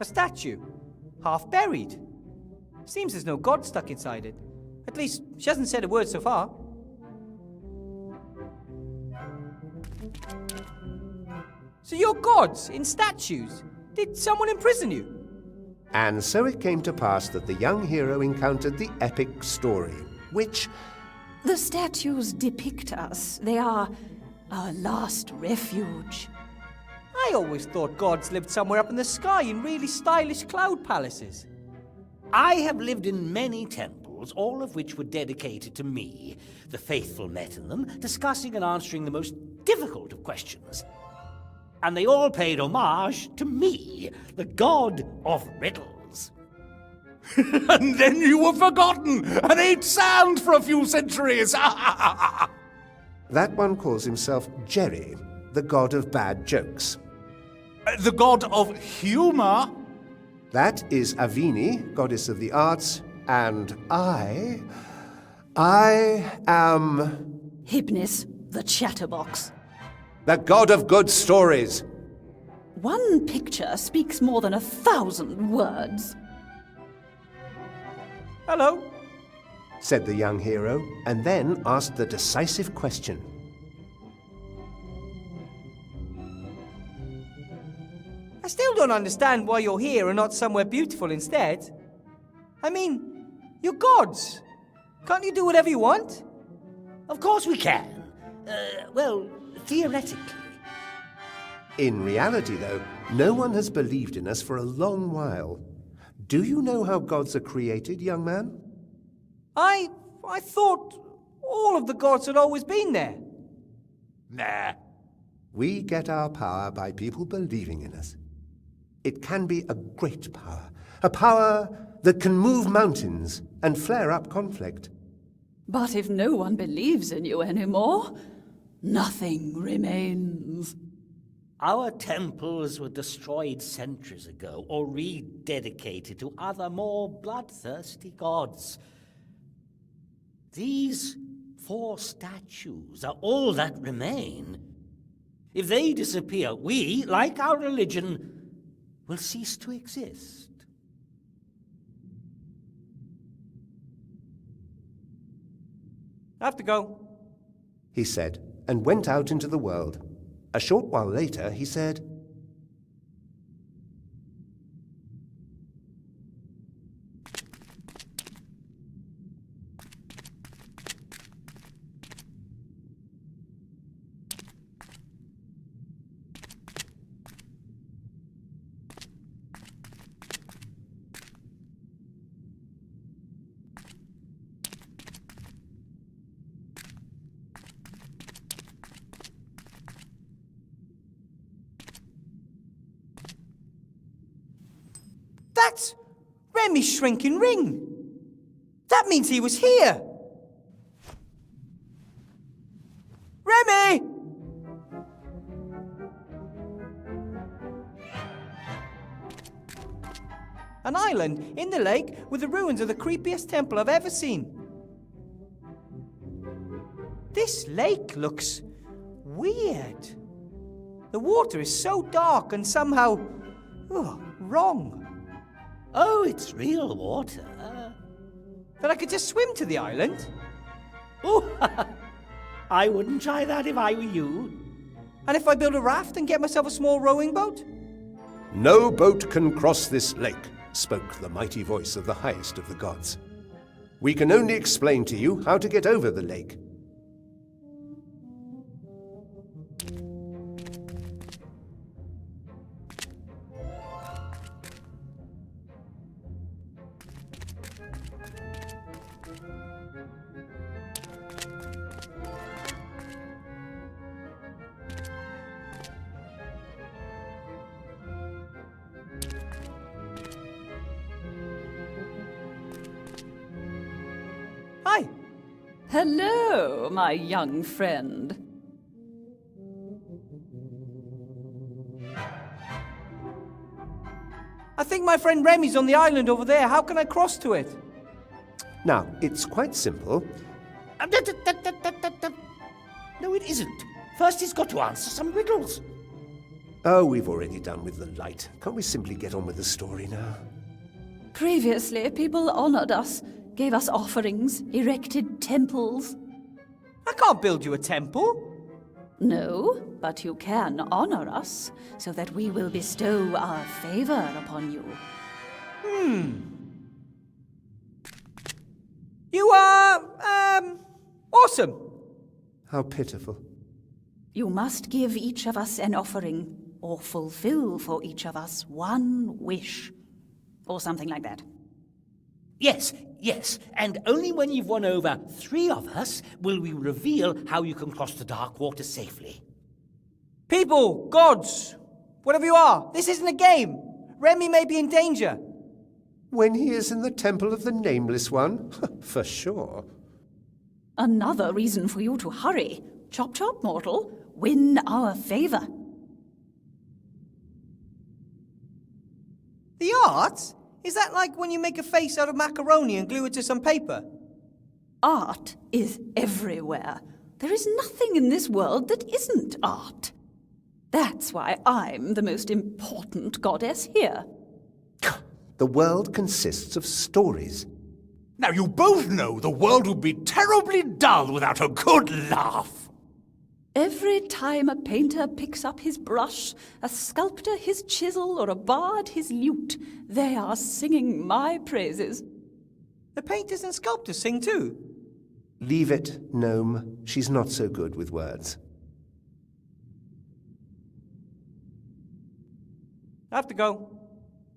A statue. Half buried. Seems there's no god stuck inside it. At least, she hasn't said a word so far. So you're gods in statues? Did someone imprison you? And so it came to pass that the young hero encountered the epic story, which... The statues depict us. They are our last refuge. I always thought gods lived somewhere up in the sky in really stylish cloud palaces. I have lived in many temples, all of which were dedicated to me. The faithful met in them, discussing and answering the most difficult of questions. And they all paid homage to me, the god of riddles. And then you were forgotten and ate sand for a few centuries. That one calls himself Jerry, the god of bad jokes. The god of humor? That is Avini, goddess of the arts, and I am... Hypnis, the chatterbox. the god of good stories. One picture speaks more than 1,000 words. Hello. Said the young hero, and then asked the decisive question. I still don't understand why you're here and not somewhere beautiful instead. I mean, you're gods. Can't you do whatever you want? Of course we can. Well, theoretically. In reality, though, no one has believed in us for a long while. Do you know how gods are created, young man? I thought all of the gods had always been there. Nah. We get our power by people believing in us. It can be a great power, a power that can move mountains and flare up conflict. But if no one believes in you anymore, nothing remains. Our temples were destroyed centuries ago or rededicated to other more bloodthirsty gods. These 4 statues are all that remain. If they disappear, we, like our religion, will cease to exist. I have to go. He said, and went out into the world. A short while later, he said, That's Remy's shrinking ring. That means he was here. Remy! An island in the lake with the ruins of the creepiest temple I've ever seen. This lake looks weird. The water is so dark and somehow wrong. Oh, it's real water. That I could just swim to the island? Oh, I wouldn't try that if I were you. And if I build a raft and get myself a small rowing boat? "No boat can cross this lake," spoke the mighty voice of the highest of the gods. "We can only explain to you how to get over the lake." Hi. Hello, my young friend. I think my friend Remy's on the island over there. How can I cross to it? Now, it's quite simple. No, it isn't. First he's got to answer some riddles. Oh, we've already done with the light. Can't we simply get on with the story now? Previously, people honored us, gave us offerings, erected temples. I can't build you a temple. No, but you can honor us, so that we will bestow our favor upon you. You are, awesome. How pitiful. You must give each of us an offering, or fulfill for each of us one wish. Or something like that. Yes, and only when you've won over 3 of us will we reveal how you can cross the dark water safely. People, gods, whatever you are, this isn't a game. Remy may be in danger. When he is in the Temple of the Nameless One? For sure. Another reason for you to hurry. Chop chop, mortal. Win our favor. The art? Is that like when you make a face out of macaroni and glue it to some paper? Art is everywhere. There is nothing in this world that isn't art. That's why I'm the most important goddess here. The world consists of stories. Now, you both know the world would be terribly dull without a good laugh. Every time a painter picks up his brush, a sculptor his chisel, or a bard his lute, they are singing my praises. The painters and sculptors sing too. Leave it, gnome. She's not so good with words. I have to go.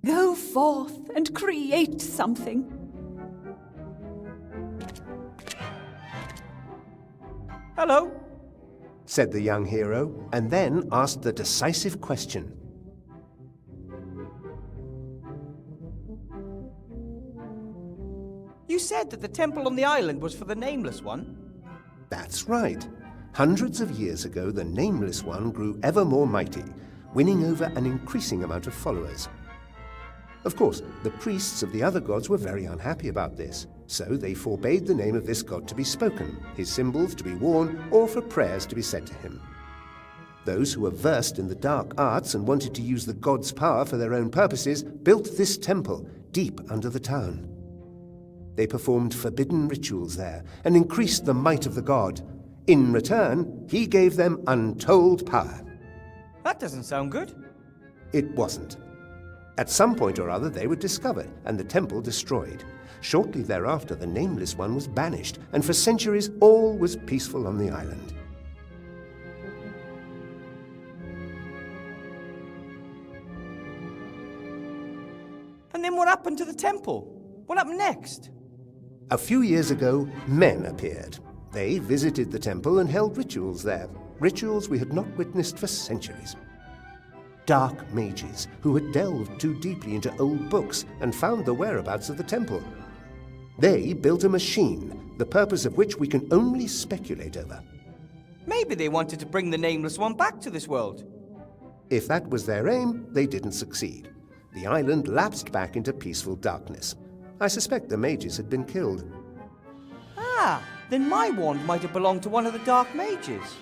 Go forth and create something. Hello. Said the young hero, and then asked the decisive question. You said that the temple on the island was for the Nameless One? That's right. Hundreds of years ago, the Nameless One grew ever more mighty, winning over an increasing amount of followers. Of course, the priests of the other gods were very unhappy about this, so they forbade the name of this god to be spoken, his symbols to be worn, or for prayers to be said to him. Those who were versed in the dark arts and wanted to use the god's power for their own purposes built this temple deep under the town. They performed forbidden rituals there and increased the might of the god. In return, he gave them untold power. That doesn't sound good. It wasn't. At some point or other, they were discovered and the temple destroyed. Shortly thereafter, the Nameless One was banished, and for centuries, all was peaceful on the island. And then what happened to the temple? What happened next? A few years ago, men appeared. They visited the temple and held rituals there, rituals we had not witnessed for centuries. Dark mages who had delved too deeply into old books and found the whereabouts of the temple. They built a machine, the purpose of which we can only speculate over. Maybe they wanted to bring the Nameless One back to this world. If that was their aim, they didn't succeed. The island lapsed back into peaceful darkness. I suspect the mages had been killed. Ah, then my wand might have belonged to one of the dark mages.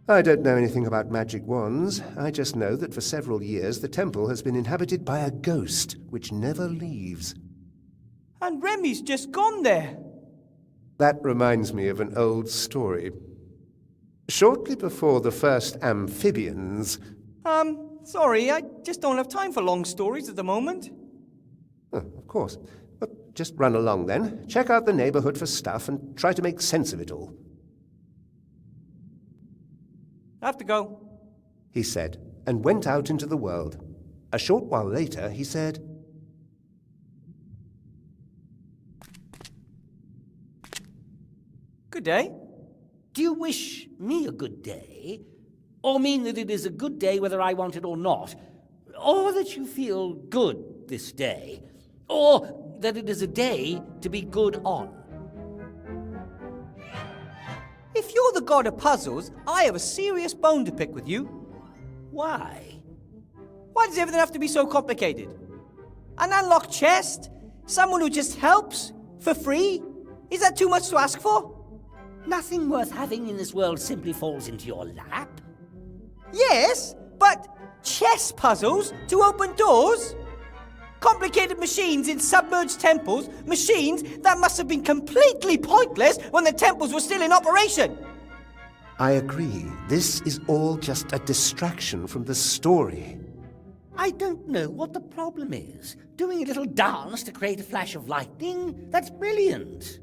I don't know anything about magic wands. I just know that for several years the temple has been inhabited by a ghost which never leaves. And Remy's just gone there. That reminds me of an old story. Shortly before the first amphibians... Sorry, I just don't have time for long stories at the moment. Oh, of course. But just run along then. Check out the neighborhood for stuff and try to make sense of it all. I have to go. He said, and went out into the world. A short while later, he said, Good day. Do you wish me a good day? Or mean that it is a good day whether I want it or not? Or that you feel good this day? Or that it is a day to be good on? If you're the god of puzzles, I have a serious bone to pick with you. Why? Why does everything have to be so complicated? An unlocked chest? Someone who just helps? For free? Is that too much to ask for? Nothing worth having in this world simply falls into your lap. Yes, But chess puzzles to open doors? Complicated machines in submerged temples, machines that must have been completely pointless when the temples were still in operation. I agree. This is all just a distraction from the story. I don't know what the problem is. Doing a little dance to create a flash of lightning? That's brilliant.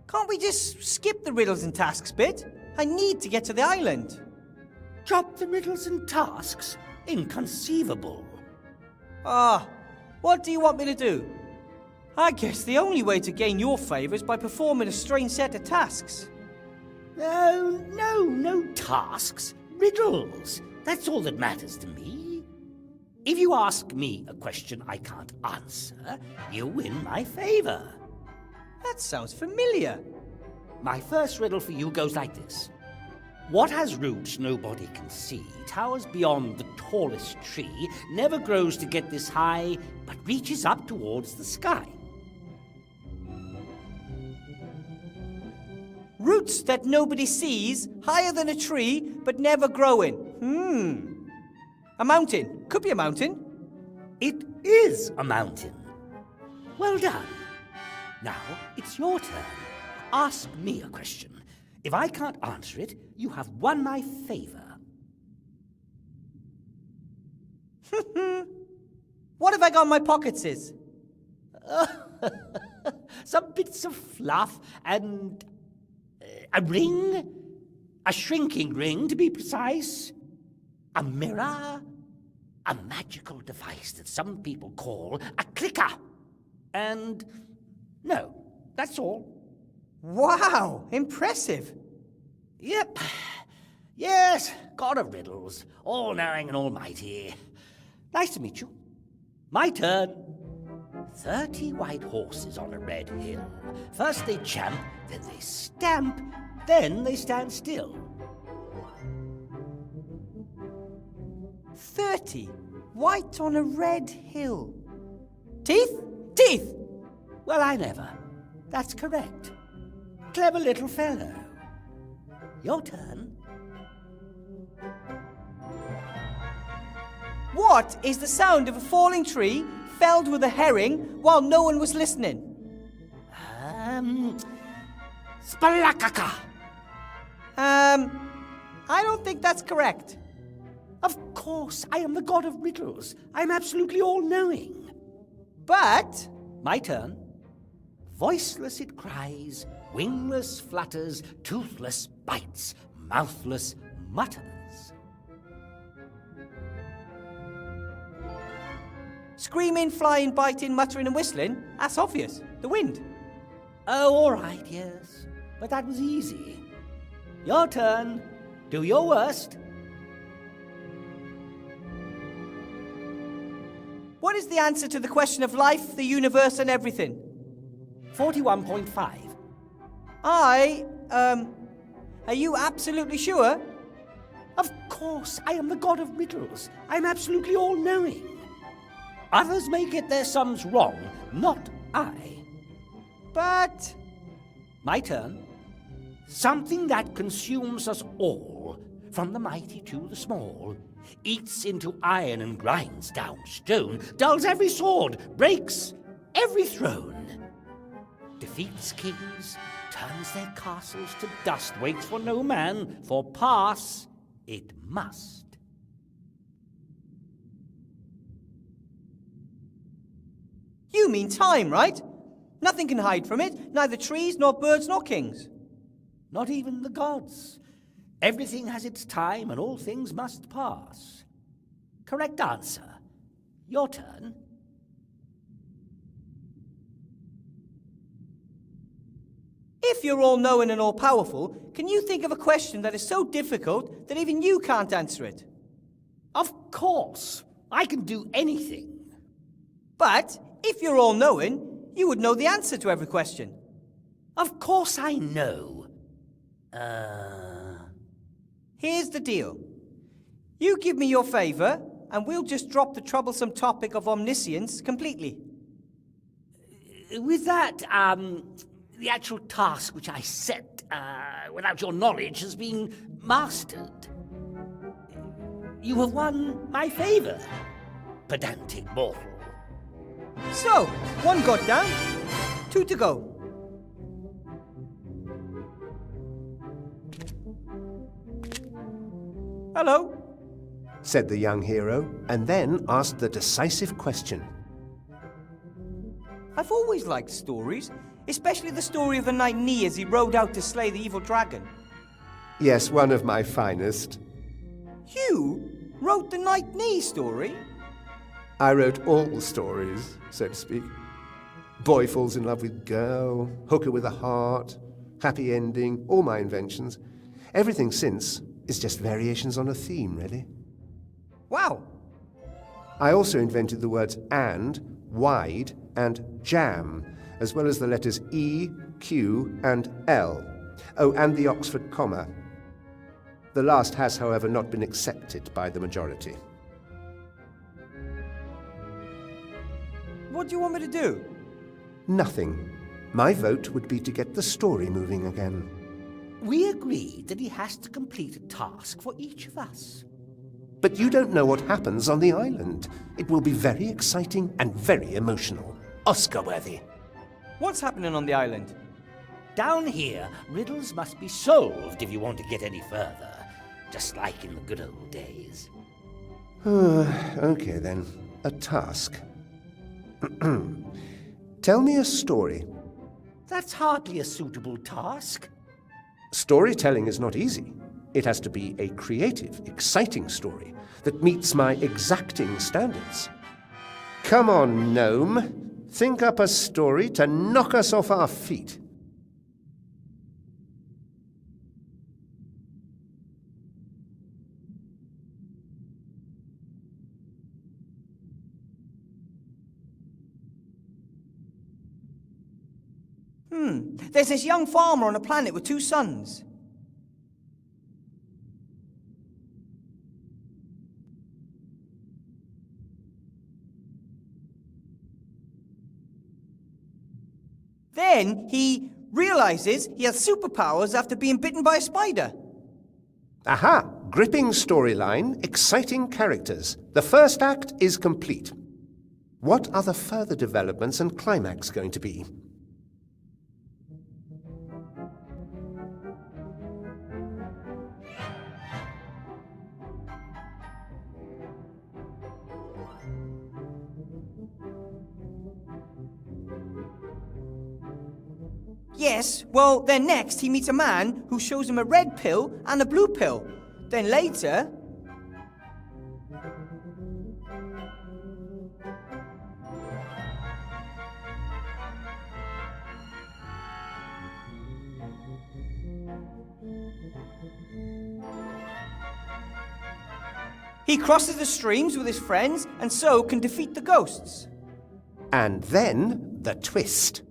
Can't we just skip the riddles and tasks bit? I need to get to the island. Drop the riddles and tasks? Inconceivable. What do you want me to do? I guess the only way to gain your favour is by performing a strange set of tasks. No tasks. Riddles. That's all that matters to me. If you ask me a question I can't answer, you win my favour. That sounds familiar. My first riddle for you goes like this. What has roots nobody can see, towers beyond the tallest tree, never grows to get this high, but reaches up towards the sky? Roots that nobody sees, higher than a tree, but never growing. A mountain. Could be a mountain. It is a mountain. Well done. Now, it's your turn. Ask me a question. If I can't answer it, you have won my favour. What have I got in my pockets is? Some bits of fluff and a ring, a shrinking ring to be precise, a mirror, a magical device that some people call a clicker, and no, that's all. Wow, impressive. Yep. Yes, god of riddles, all-knowing and almighty. Nice to meet you. My turn. 30 white horses on a red hill. First they champ, then they stamp, then they stand still. 30 white on a red hill. Teeth? Teeth! Well, I never. That's correct. Clever little fellow. Your turn. What is the sound of a falling tree felled with a herring while no one was listening? Spalakaka. I don't think that's correct. Of course, I am the god of riddles. I'm absolutely all-knowing. But My turn. Voiceless it cries, wingless flutters, toothless bites, mouthless mutters. screaming, flying, biting, muttering and whistling, that's obvious. The wind. Oh, all right, yes. But that was easy. Your turn. Do your worst. What is the answer to the question of life, the universe and everything? 41.5. Are you absolutely sure? Of course, I am the god of riddles. I'm absolutely all-knowing. Others may get their sums wrong, not I. But... My turn. Something that consumes us all, from the mighty to the small, eats into iron and grinds down stone, dulls every sword, breaks every throne, defeats kings, turns their castles to dust, waits for no man, for pass it must. You mean time, right? Nothing can hide from it, neither trees, nor birds, nor kings. Not even the gods. Everything has its time, and all things must pass. Correct answer. Your turn. If you're all-knowing and all-powerful, can you think of a question that is so difficult that even you can't answer it? Of course. I can do anything. But if you're all-knowing, you would know the answer to every question. Of course I know. Here's the deal. You give me your favor, and we'll just drop the troublesome topic of omniscience completely. With that, the actual task which I set without your knowledge, has been mastered. You have won my favor, pedantic mortal. So, one got down, 2 to go. Hello. Said the young hero, and then asked the decisive question. I've always liked stories, especially the story of the knight Ni as he rode out to slay the evil dragon. Yes, one of my finest. You wrote the knight Ni story? I wrote all stories, so to speak. Boy falls in love with girl, hooker with a heart, happy ending, all my inventions. Everything since is just variations on a theme, really. Wow. I also invented the words and, wide, and jam, as well as the letters E, Q, and L. Oh, and the Oxford comma. The last has, however, not been accepted by the majority. What do you want me to do? Nothing. My vote would be to get the story moving again. We agreed that he has to complete a task for each of us. But you don't know what happens on the island. It will be very exciting and very emotional. Oscar-worthy. What's happening on the island? Down here, riddles must be solved if you want to get any further, just like in the good old days. Okay then. A task. Tell me a story. That's hardly a suitable task. Storytelling is not easy. It has to be a creative, exciting story that meets my exacting standards. Come on, gnome. Think up a story to knock us off our feet. There's this young farmer on a planet with 2 sons. Then he realizes he has superpowers after being bitten by a spider. Aha! Gripping storyline, exciting characters. The first act is complete. What are the further developments and climax going to be? Yes, well, then next he meets a man who shows him a red pill and a blue pill. Then later... he crosses the streams with his friends and so can defeat the ghosts. And then the twist.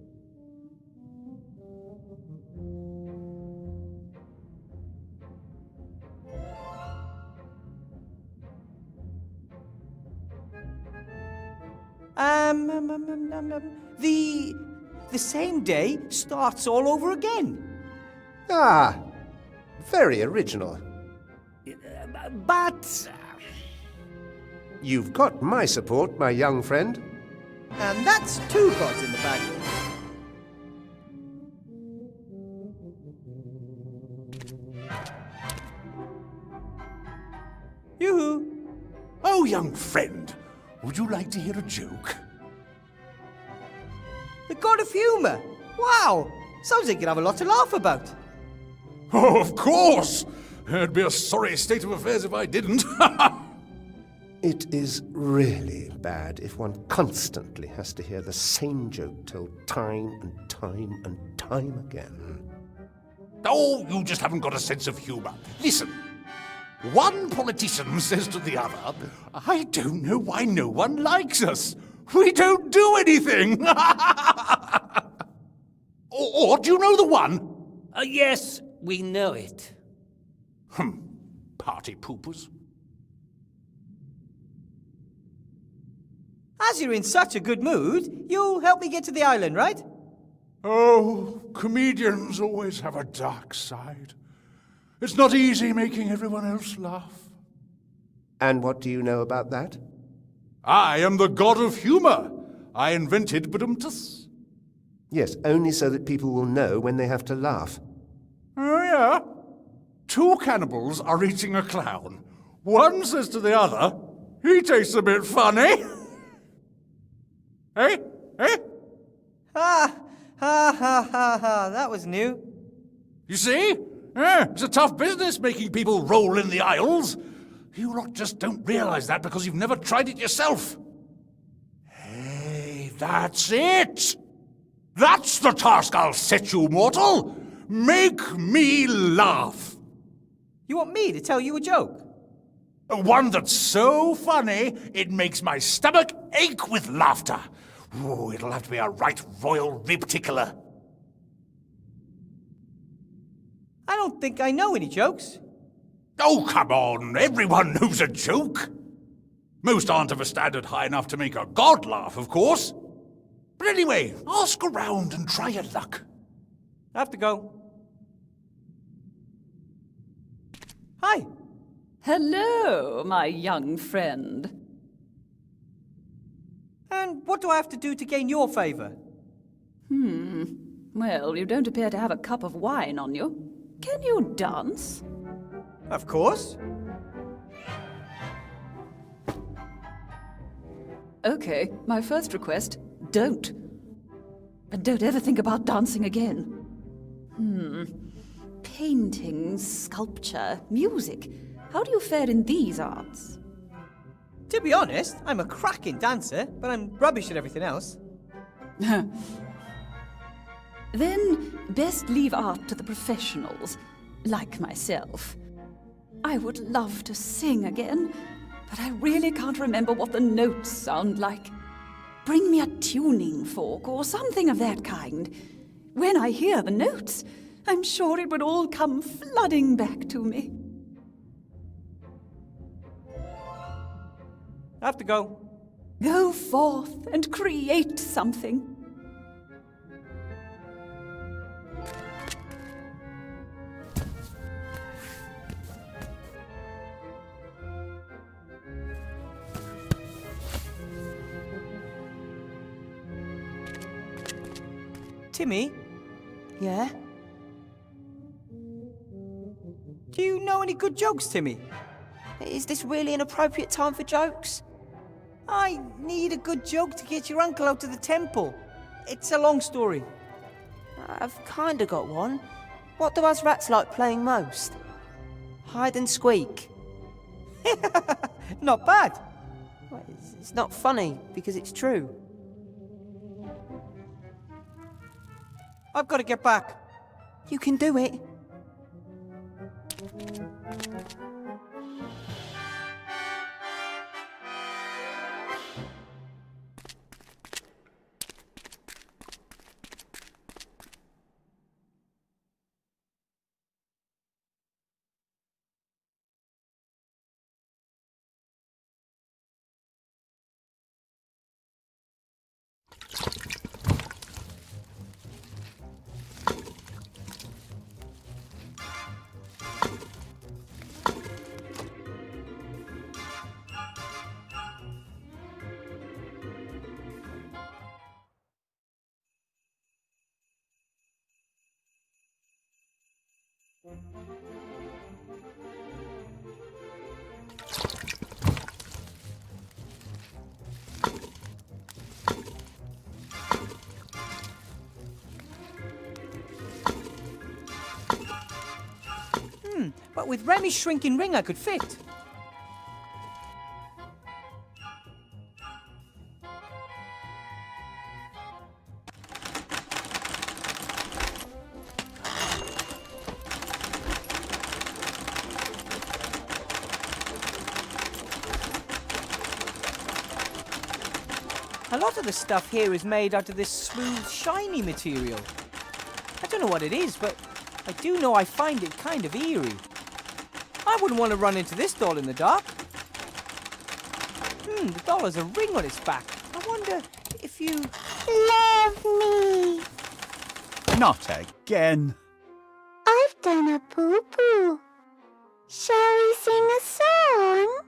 The same day starts all over again. Ah, very original. But... You've got my support, my young friend. And that's 2 gods in the bag. Yoo-hoo! Oh, young friend, would you like to hear a joke? The god of humour! Wow! Sounds like you'd have a lot to laugh about. Oh, of course! It'd be a sorry state of affairs if I didn't. It is really bad if one constantly has to hear the same joke told time and time and time again. Oh, you just haven't got a sense of humour. Listen. One politician says to the other, I don't know why no one likes us. We don't do anything. or do you know the one? Yes, we know it. Party poopers. As you're in such a good mood, you'll help me get to the island, right? Oh, comedians always have a dark side. It's not easy making everyone else laugh. And what do you know about that? I am the god of humor. I invented badumtus. Yes, only so that people will know when they have to laugh. Oh, yeah? Two cannibals are eating a clown. One says to the other, he tastes a bit funny. Eh? Eh? Ha! Ha ha ha ha, that was new. You see? Yeah, it's a tough business making people roll in the aisles. You lot just don't realize that because you've never tried it yourself. Hey, that's it! That's the task I'll set you, mortal! Make me laugh! You want me to tell you a joke? One that's so funny, it makes my stomach ache with laughter. Oh, it'll have to be a right royal rib tickler. I don't think I know any jokes. Oh, come on, everyone knows a joke. Most aren't of a standard high enough to make a god laugh, of course. But anyway, ask around and try your luck. I have to go. Hi. Hello, my young friend. And what do I have to do to gain your favor? Well, you don't appear to have a cup of wine on you. Can you dance? Of course. Okay, my first request, don't. And don't ever think about dancing again. Painting, sculpture, music. How do you fare in these arts? To be honest, I'm a cracking dancer, but I'm rubbish at everything else. Then best leave art to the professionals, like myself. I would love to sing again, but I really can't remember what the notes sound like. Bring me a tuning fork or something of that kind. When I hear the notes, I'm sure it would all come flooding back to me. I have to go. Go forth and create something. Timmy, Yeah? do you know any good jokes, Timmy? Is this really an appropriate time for jokes? I need a good joke to get your uncle out of the temple. It's a long story. I've kinda got one. What do us rats like playing most? Hide and squeak. Not bad. Well, it's not funny, because it's true. I've got to get back. You can do it. But with Remy's shrinking ring, I could fit. A lot of the stuff here is made out of this smooth, shiny material. I don't know what it is, but I do know I find it kind of eerie. I wouldn't want to run into this doll in the dark. The doll has a ring on its back. I wonder if you... Love me. Not again. I've done a poo-poo. Shall we sing a song?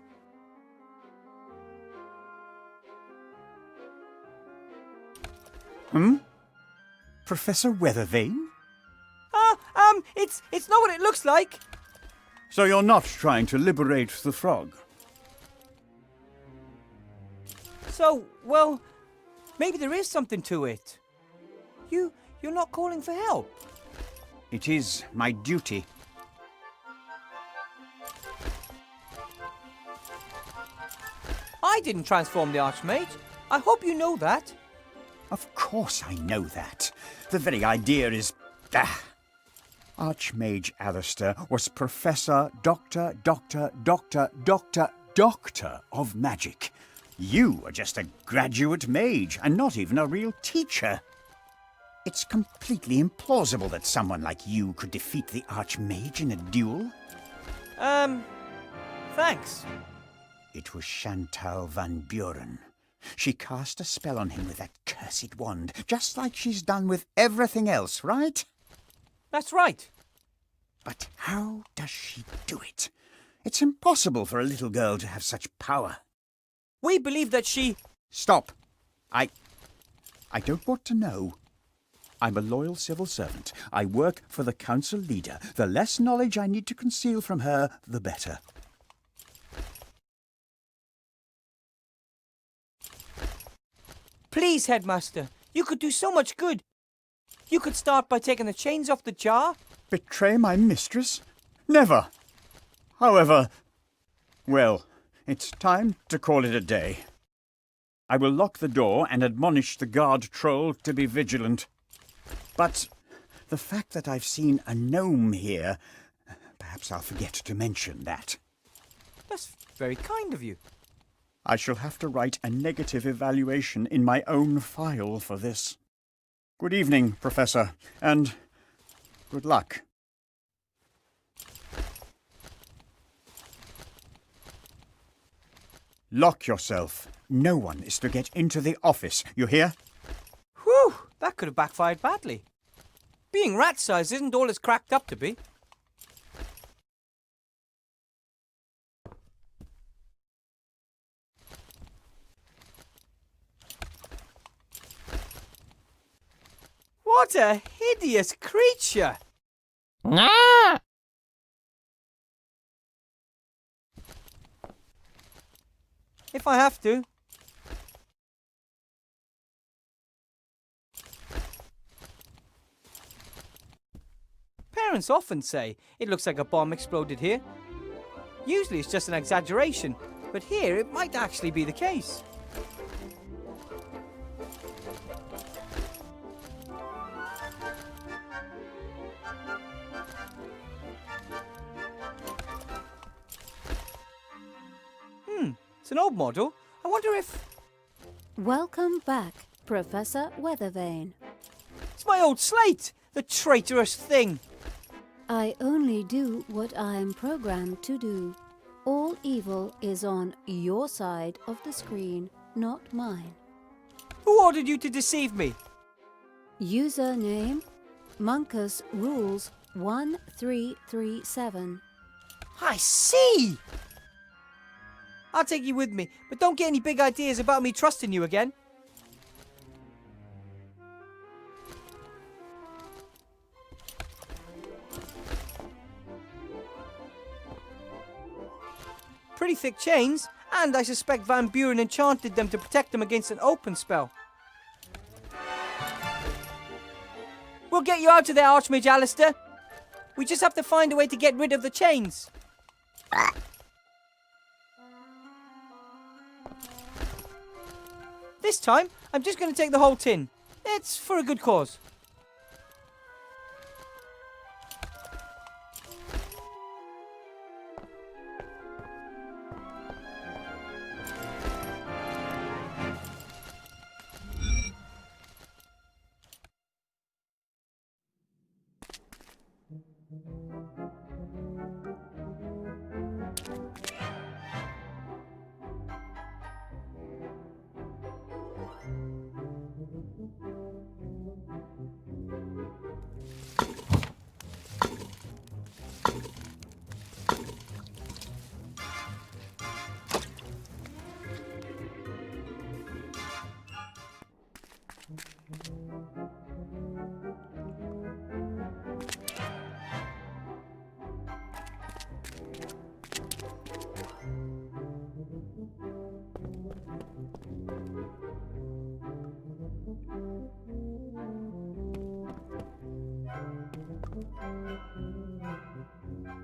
Professor Weathervane? It's not what it looks like. So you're not trying to liberate the frog? So, well, maybe there is something to it. You're not calling for help. It is my duty. I didn't transform the Archmage. I hope you know that. Of course I know that. The very idea is... Archmage Alistair was Professor, Doctor of Magic. You are just a graduate mage and not even a real teacher. It's completely implausible that someone like you could defeat the Archmage in a duel. Thanks. It was Chantal Van Buren. She cast a spell on him with that cursed wand, just like she's done with everything else, right? That's right. But how does she do it? It's impossible for a little girl to have such power. We believe that she... Stop. I don't want to know. I'm a loyal civil servant. I work for the council leader. The less knowledge I need to conceal from her, the better. Please, Headmaster. You could do so much good. You could start by taking the chains off the jar. Betray my mistress? Never. However, well, it's time to call it a day. I will lock the door and admonish the guard troll to be vigilant. But the fact that I've seen a gnome here, perhaps I'll forget to mention that. That's very kind of you. I shall have to write a negative evaluation in my own file for this. Good evening, Professor, and good luck. Lock yourself. No one is to get into the office, you hear? Whew, that could have backfired badly. Being rat-sized isn't all it's cracked up to be. What a hideous creature! Nah! If I have to. Parents often say it looks like a bomb exploded here. Usually it's just an exaggeration, but here it might actually be the case. It's an old model. I wonder if... Welcome back, Professor Weathervane. It's my old slate! The traitorous thing! I only do what I am programmed to do. All evil is on your side of the screen, not mine. Who ordered you to deceive me? Username, Monkus Rules 1337. I see! I'll take you with me, but don't get any big ideas about me trusting you again. Pretty thick chains, and I suspect Van Buren enchanted them to protect them against an open spell. We'll get you out of there, Archmage Alistair. We just have to find a way to get rid of the chains. This time, I'm just going to take the whole tin. It's for a good cause.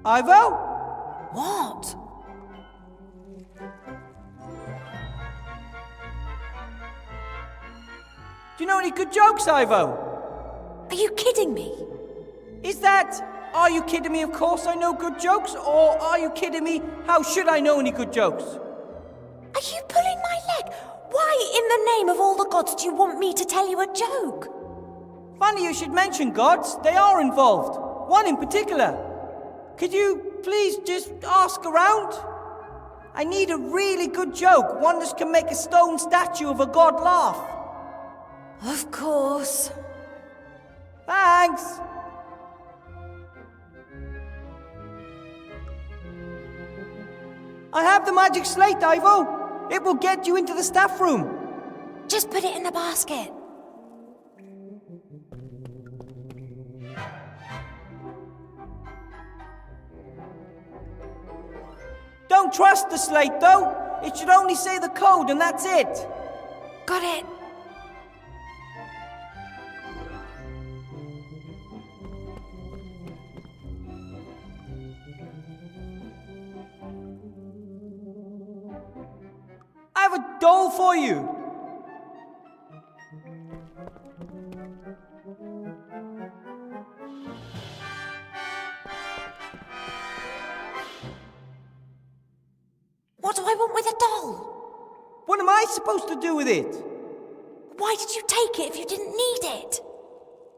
Ivo? What? Do you know any good jokes, Ivo? Are you kidding me? Is that, are you kidding me, of course I know good jokes, or are you kidding me, how should I know any good jokes? Are you pulling my leg? Why, in the name of all the gods, do you want me to tell you a joke? Funny you should mention gods. They are involved. One in particular. Could you please just ask around? I need a really good joke. One that can make a stone statue of a god laugh. Of course. Thanks. I have the magic slate, Ivo. It will get you into the staff room. Just put it in the basket. Don't trust the slate, though. It should only say the code, and that's it. Got it. I have a doll for you. What do I want with a doll? What am I supposed to do with it? Why did you take it if you didn't need it?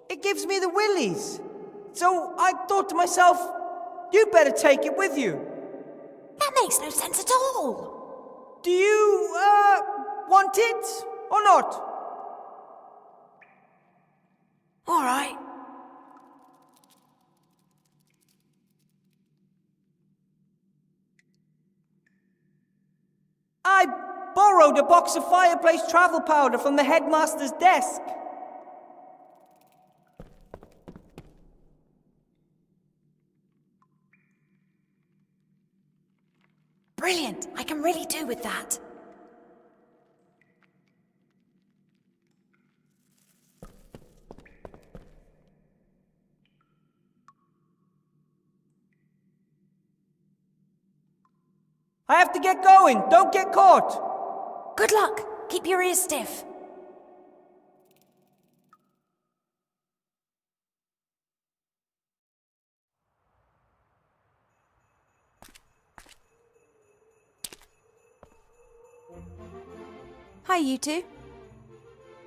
It gives me the willies. So I thought to myself, you better take it with you. That makes no sense at all. Do you, want it or not? All right. I borrowed a box of fireplace travel powder from the headmaster's desk. Brilliant. I can really do with that. I have to get going. Don't get caught. Good luck. Keep your ears stiff. Hi, you two.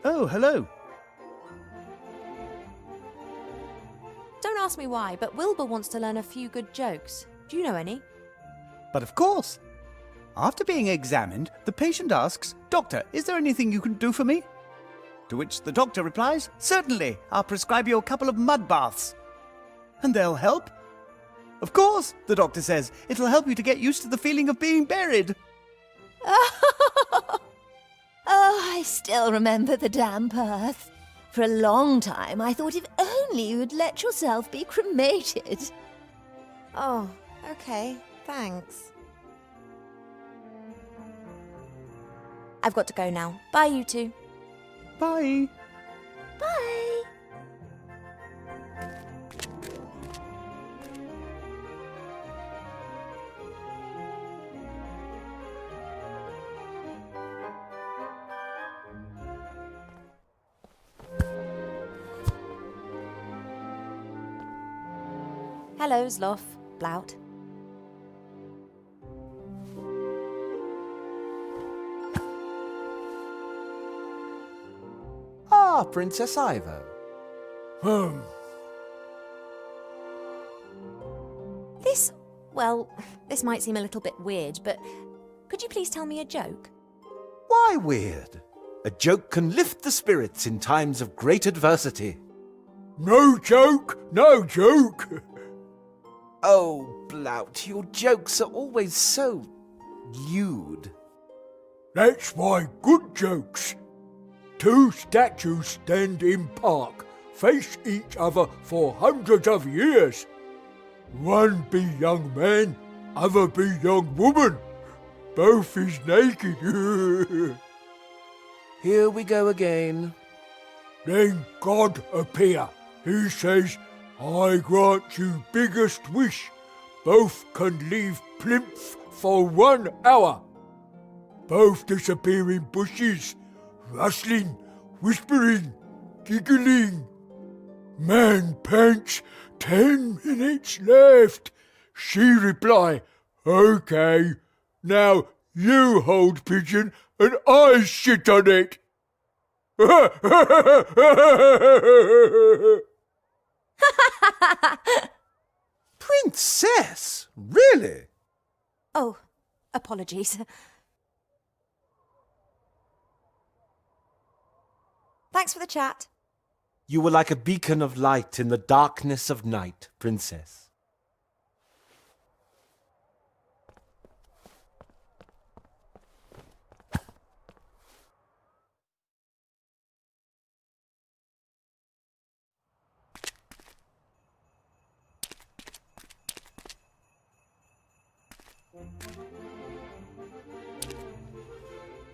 Oh, hello. Don't ask me why, but Wilbur wants to learn a few good jokes. Do you know any? But of course. After being examined, the patient asks, "Doctor, is there anything you can do for me?" To which the doctor replies, "Certainly, I'll prescribe you a couple of mud baths." "And they'll help?" "Of course," the doctor says, "it'll help you to get used to the feeling of being buried." Oh, I still remember the damp earth. For a long time, I thought if only you'd let yourself be cremated. Oh, okay. Thanks. I've got to go now. Bye, you two. Bye. Bye. Hello, Zloff. Blout. Ah, Princess Ivo. This might seem a little bit weird, but could you please tell me a joke? Why weird? A joke can lift the spirits in times of great adversity. No joke, no joke. Oh, Blout, your jokes are always so lewd. That's why good jokes. Two statues stand in park, face each other for hundreds of years. One be young man, other be young woman. Both is naked. Here we go again. Then God appear. He says, I grant you biggest wish. Both can leave plinth for 1 hour. Both disappear in bushes, rustling, whispering, giggling. Man pants, 10 minutes left. She reply, okay. Now you hold pigeon and I sit on it. Princess? Really? Oh, apologies. Thanks for the chat. You were like a beacon of light in the darkness of night, Princess.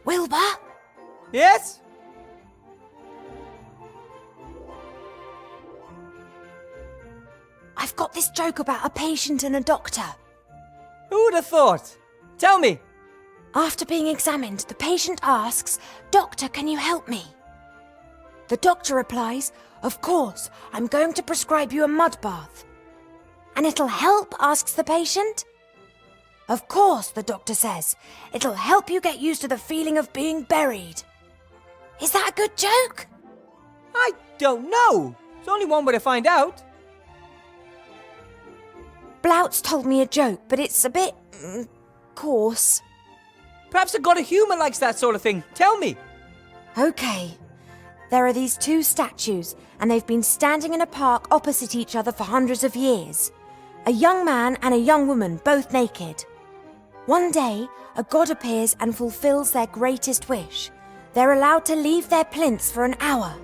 Wilbur? Yes? I've got this joke about a patient and a doctor. Who would have thought? Tell me. After being examined, the patient asks, "Doctor, can you help me?" The doctor replies, "Of course, I'm going to prescribe you a mud bath." "And it'll help?" asks the patient. "Of course," the doctor says. "It'll help you get used to the feeling of being buried." Is that a good joke? I don't know. There's only one way to find out. Blouts told me a joke, but it's a bit coarse. Perhaps a god of humour likes that sort of thing. Tell me. Okay. There are these two statues, and they've been standing in a park opposite each other for hundreds of years. A young man and a young woman, both naked. One day, a god appears and fulfills their greatest wish. They're allowed to leave their plinths for an hour.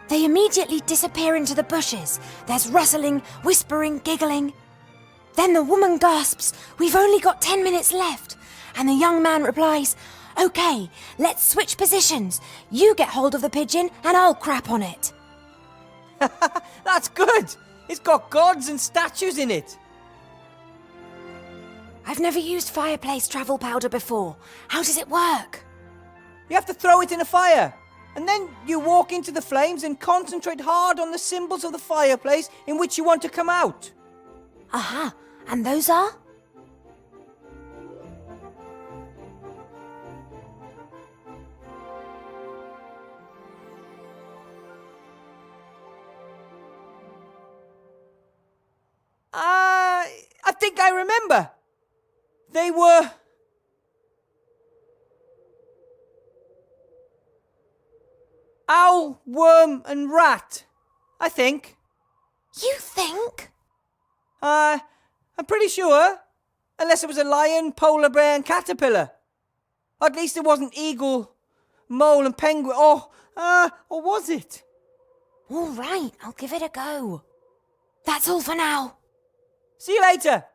They immediately disappear into the bushes. There's rustling, whispering, giggling. Then the woman gasps, "We've only got 10 minutes left." And the young man replies, "Okay, let's switch positions. You get hold of the pigeon and I'll crap on it." That's good. It's got gods and statues in it. I've never used fireplace travel powder before. How does it work? You have to throw it in a fire. And then you walk into the flames and concentrate hard on the symbols of the fireplace in which you want to come out. Aha, and those are? I think I remember. They were... owl, worm and rat, I think. You think? I'm pretty sure. Unless it was a lion, polar bear and caterpillar. Or at least it wasn't eagle, mole and penguin. Or was it? All right, I'll give it a go. That's all for now. See you later.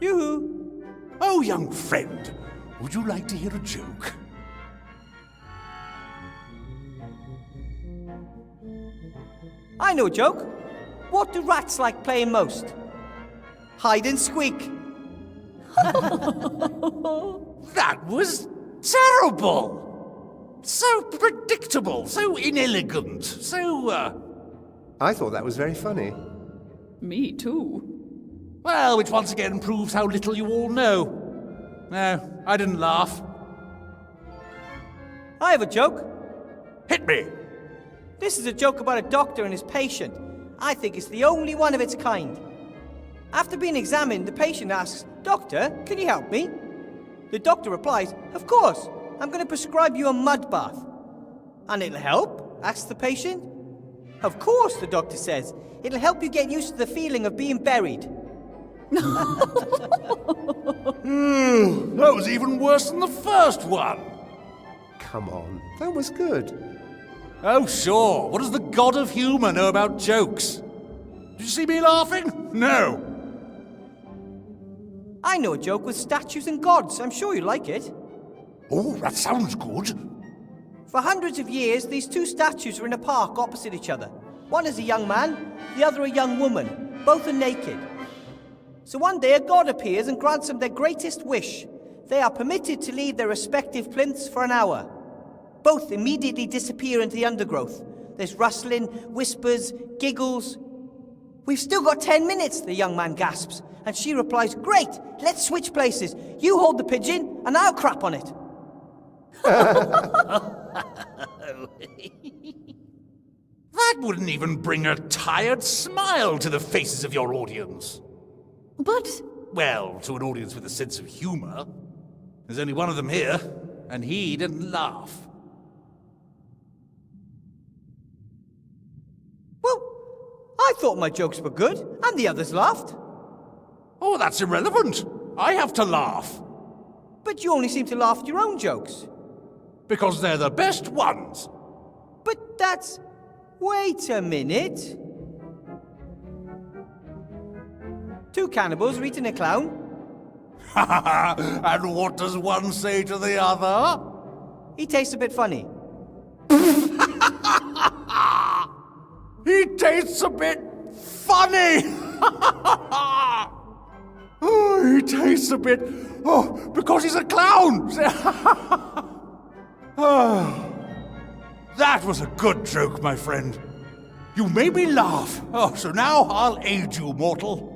Yoo-hoo! Oh, young friend, would you like to hear a joke? I know a joke. What do rats like playing most? Hide and squeak. That was Terrible! So predictable, so inelegant, so, I thought that was very funny. Me too. Well, which once again proves how little you all know. No, I didn't laugh. I have a joke. Hit me! This is a joke about a doctor and his patient. I think it's the only one of its kind. After being examined, the patient asks, "Doctor, can you help me?" The doctor replies, "Of course, I'm going to prescribe you a mud bath." "And it'll help?" asks the patient. "Of course," the doctor says. "It'll help you get used to the feeling of being buried." That was even worse than the first one. Come on, that was good. Oh, sure. What does the god of humour know about jokes? Did you see me laughing? No. I know a joke with statues and gods. I'm sure you like it. Oh, that sounds good. For hundreds of years, these two statues are in a park opposite each other. One is a young man, the other a young woman. Both are naked. So one day a god appears and grants them their greatest wish. They are permitted to leave their respective plinths for an hour. Both immediately disappear into the undergrowth. There's rustling, whispers, giggles. "We've still got 10 minutes, the young man gasps. And she replies, "Great, let's switch places. You hold the pigeon, and I'll crap on it." That wouldn't even bring a tired smile to the faces of your audience. But... Well, to an audience with a sense of humour. There's only one of them here, and he didn't laugh. Well, I thought my jokes were good, and the others laughed. Oh, that's irrelevant. I have to laugh. But you only seem to laugh at your own jokes. Because they're the best ones. But that's... Wait a minute. Two cannibals are eating a clown. And what does one say to the other? He tastes a bit funny. He tastes a bit funny! Oh, he tastes a bit... Oh, because he's a clown! Oh, that was a good joke, my friend. You made me laugh. Oh, so now I'll aid you, mortal.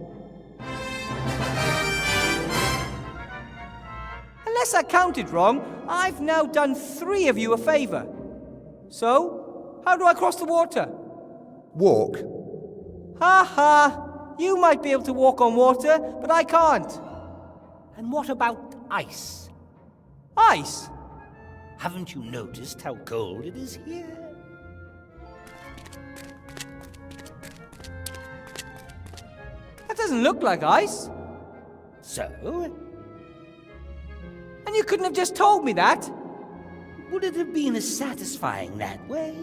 Unless I counted wrong, I've now done 3 of you a favour. So, how do I cross the water? Walk. Ha ha! You might be able to walk on water, but I can't. And what about ice? Ice? Haven't you noticed how cold it is here? That doesn't look like ice. So? And you couldn't have just told me that? Would it have been as satisfying that way?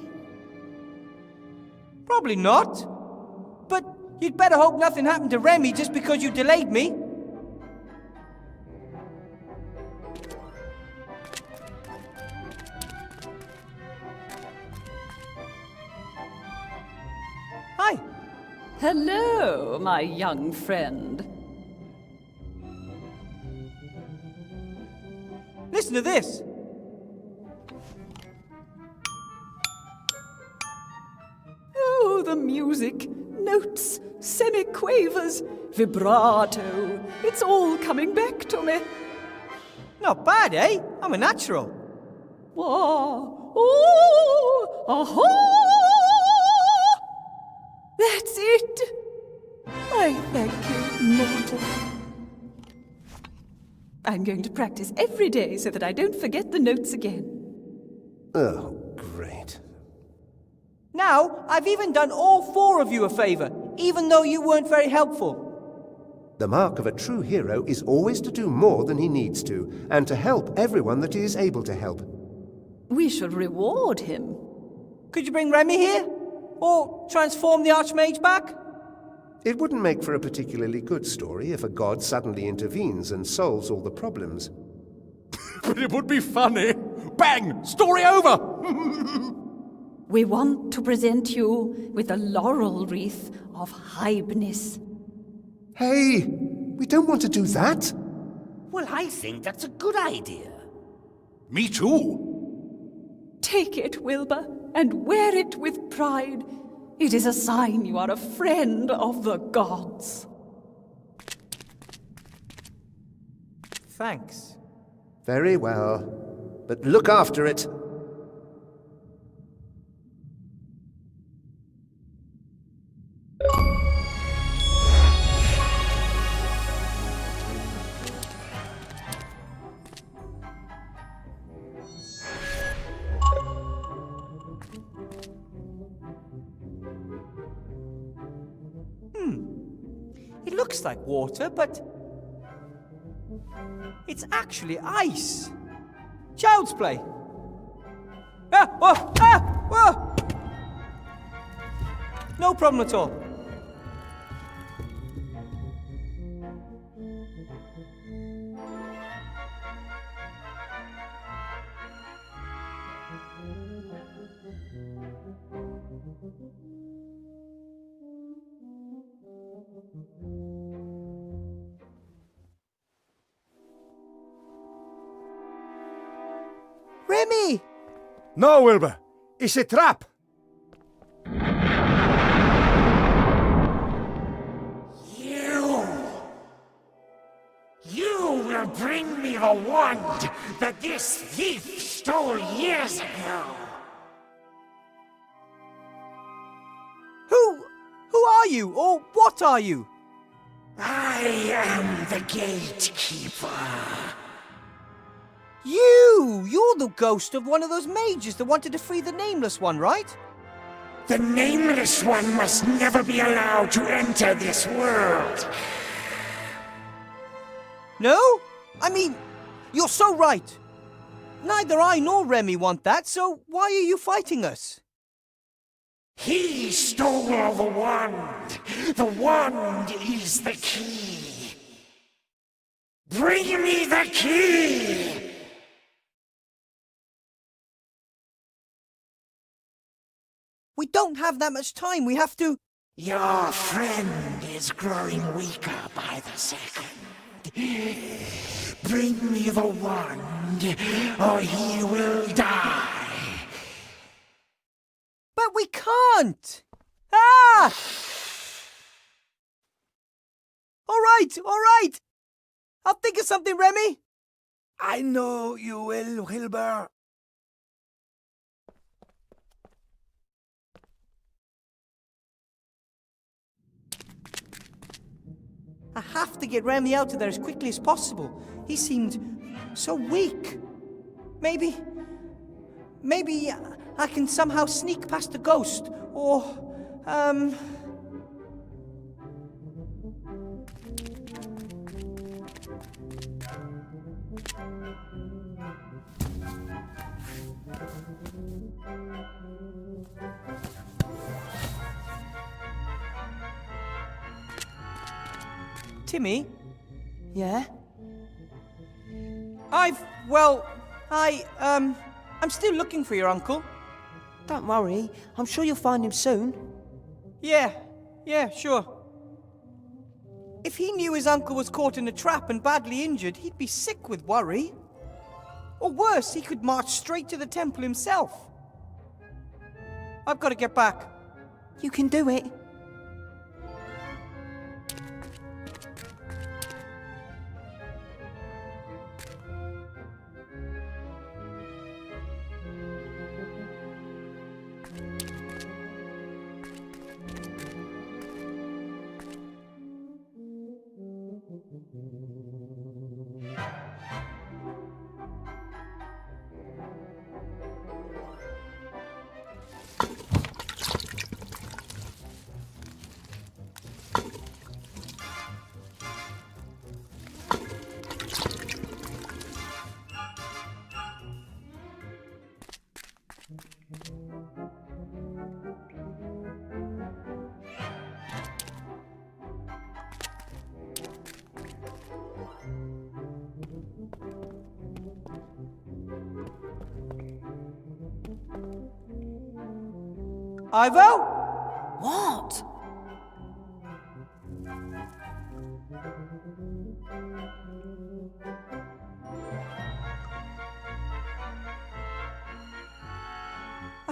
Probably not. But you'd better hope nothing happened to Remy just because you delayed me. Hi. Hello, my young friend. Listen to this. Oh, the music. Notes, semiquavers, vibrato. It's all coming back to me. Not bad, eh? I'm a natural. Oh, oh, aha! That's it. I thank you, mortal. I'm going to practice every day so that I don't forget the notes again. Oh, great. Now, I've even done all 4 of you a favour, even though you weren't very helpful. The mark of a true hero is always to do more than he needs to, and to help everyone that he is able to help. We should reward him. Could you bring Remy here? Or transform the Archmage back? It wouldn't make for a particularly good story if a god suddenly intervenes and solves all the problems. But it would be funny. Bang! Story over! We want to present you with a laurel wreath of Hybnis. Hey! We don't want to do that! Well, I think that's a good idea. Me too. Take it, Wilbur, and wear it with pride. It is a sign you are a friend of the gods. Thanks. Very well. But look after it. It looks like water, but it's actually ice. Child's play. Ah! Whoa! Ah! Whoa! No problem at all. Remy! No, Wilbur. It's a trap. You will bring me the wand that this thief stole years ago. Who are you, or what are you? I am the gatekeeper. You're the ghost of one of those mages that wanted to free the Nameless One, right? The Nameless One must never be allowed to enter this world. No? I mean, you're so right. Neither I nor Remy want that, so why are you fighting us? He stole the wand. The wand is the key. Bring me the key! We don't have that much time. We have to... Your friend is growing weaker by the second. Bring me the wand, or he will die. But we can't! Ah! All right! I'll think of something, Remy. I know you will, Wilbur. I have to get Remy out of there as quickly as possible. He seemed so weak. Maybe I can somehow sneak past the ghost, or, Timmy? Yeah? I'm still looking for your uncle. Don't worry, I'm sure you'll find him soon. Yeah, sure. If he knew his uncle was caught in a trap and badly injured, he'd be sick with worry. Or worse, he could march straight to the temple himself. I've got to get back. You can do it. Ivo? What?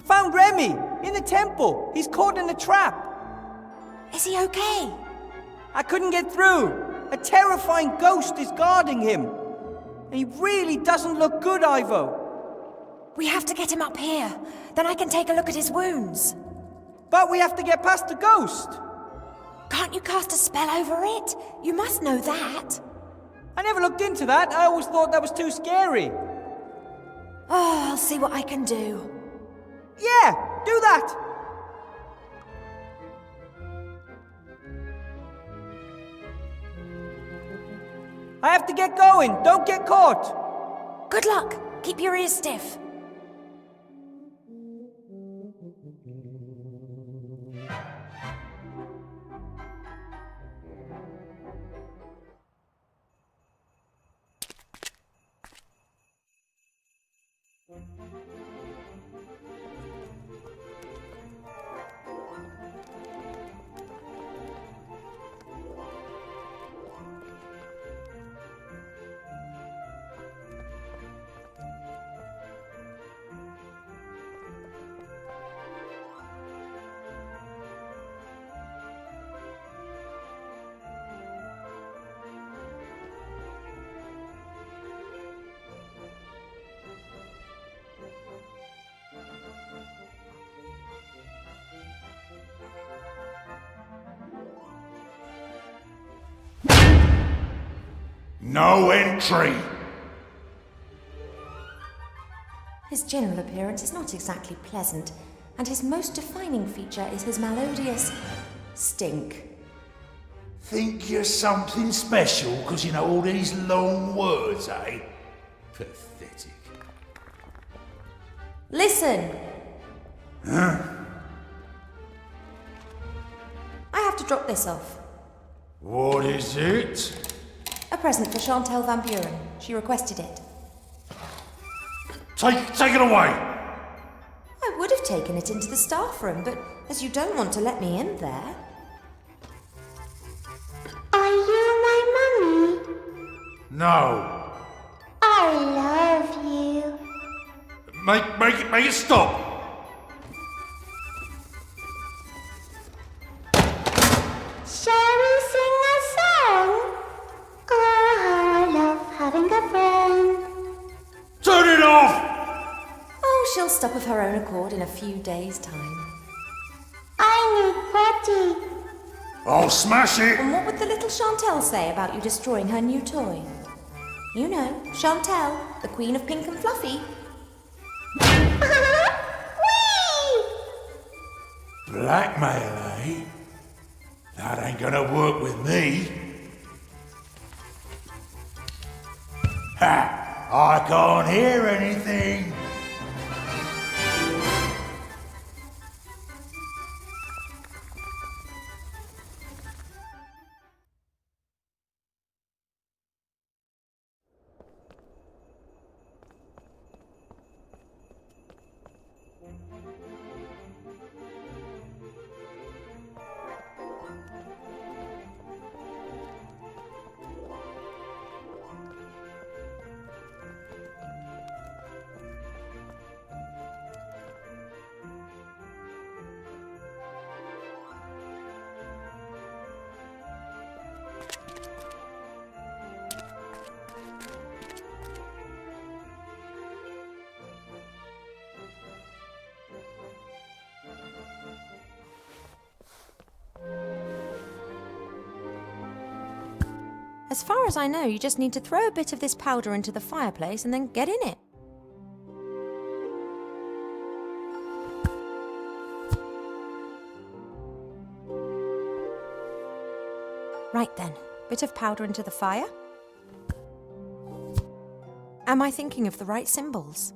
found Remy in the temple. He's caught in a trap. Is he okay? I couldn't get through. A terrifying ghost is guarding him. And he really doesn't look good, Ivo. We have to get him up here. Then I can take a look at his wounds. But we have to get past the ghost. Can't you cast a spell over it? You must know that. I never looked into that. I always thought that was too scary. Oh, I'll see what I can do. Yeah, do that. I have to get going. Don't get caught. Good luck. Keep your ears stiff. No entry! His general appearance is not exactly pleasant, and his most defining feature is his melodious stink. Think you're something special because you know all these long words, eh? Pathetic. Listen! Huh? I have to drop this off. What is it? A present for Chantal Van Buren. She requested it. Take it away! I would have taken it into the staff room, but as you don't want to let me in there... Are you my mummy? No. I love you. Make it stop! Shall we sing a song? Oh, how I love having a friend. Turn it off! Oh, she'll stop of her own accord in a few days' time. I need potty. I'll smash it! And what would the little Chantal say about you destroying her new toy? You know, Chantal, the queen of pink and fluffy. Blackmail, eh? That ain't gonna work with me. Ha! I can't hear anything. As far as I know, you just need to throw a bit of this powder into the fireplace and then get in it. Right then, bit of powder into the fire. Am I thinking of the right symbols?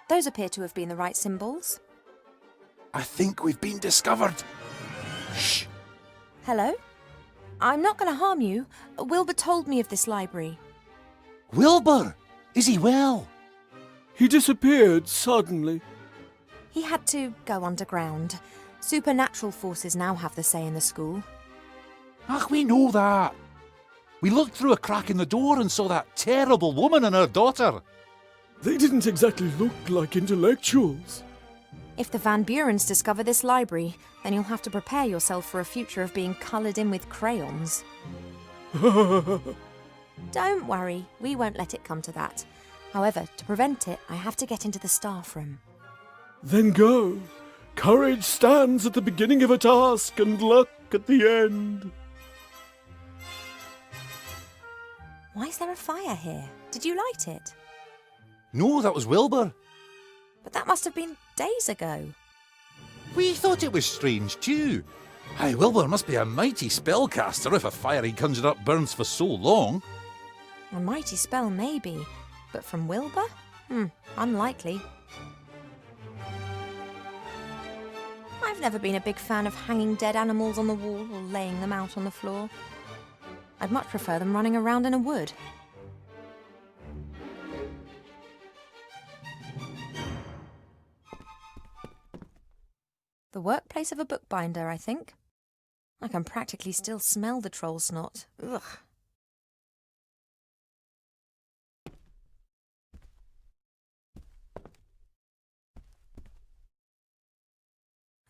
Those appear to have been the right symbols. I think we've been discovered. Shh. Hello? I'm not going to harm you. Wilbur told me of this library. Wilbur! Is he well? He disappeared suddenly. He had to go underground. Supernatural forces now have the say in the school. Ach, we know that. We looked through a crack in the door and saw that terrible woman and her daughter. They didn't exactly look like intellectuals. If the Van Burens discover this library, then you'll have to prepare yourself for a future of being coloured in with crayons. Don't worry, we won't let it come to that. However, to prevent it, I have to get into the staff room. Then go. Courage stands at the beginning of a task and luck at the end. Why is there a fire here? Did you light it? No, that was Wilbur. But that must have been days ago. We thought it was strange too. Aye, Wilbur must be a mighty spellcaster if a fire he conjured up burns for so long. A mighty spell, maybe. But from Wilbur? Unlikely. I've never been a big fan of hanging dead animals on the wall or laying them out on the floor. I'd much prefer them running around in a wood. The workplace of a bookbinder, I think. I can practically still smell the troll snot. Ugh.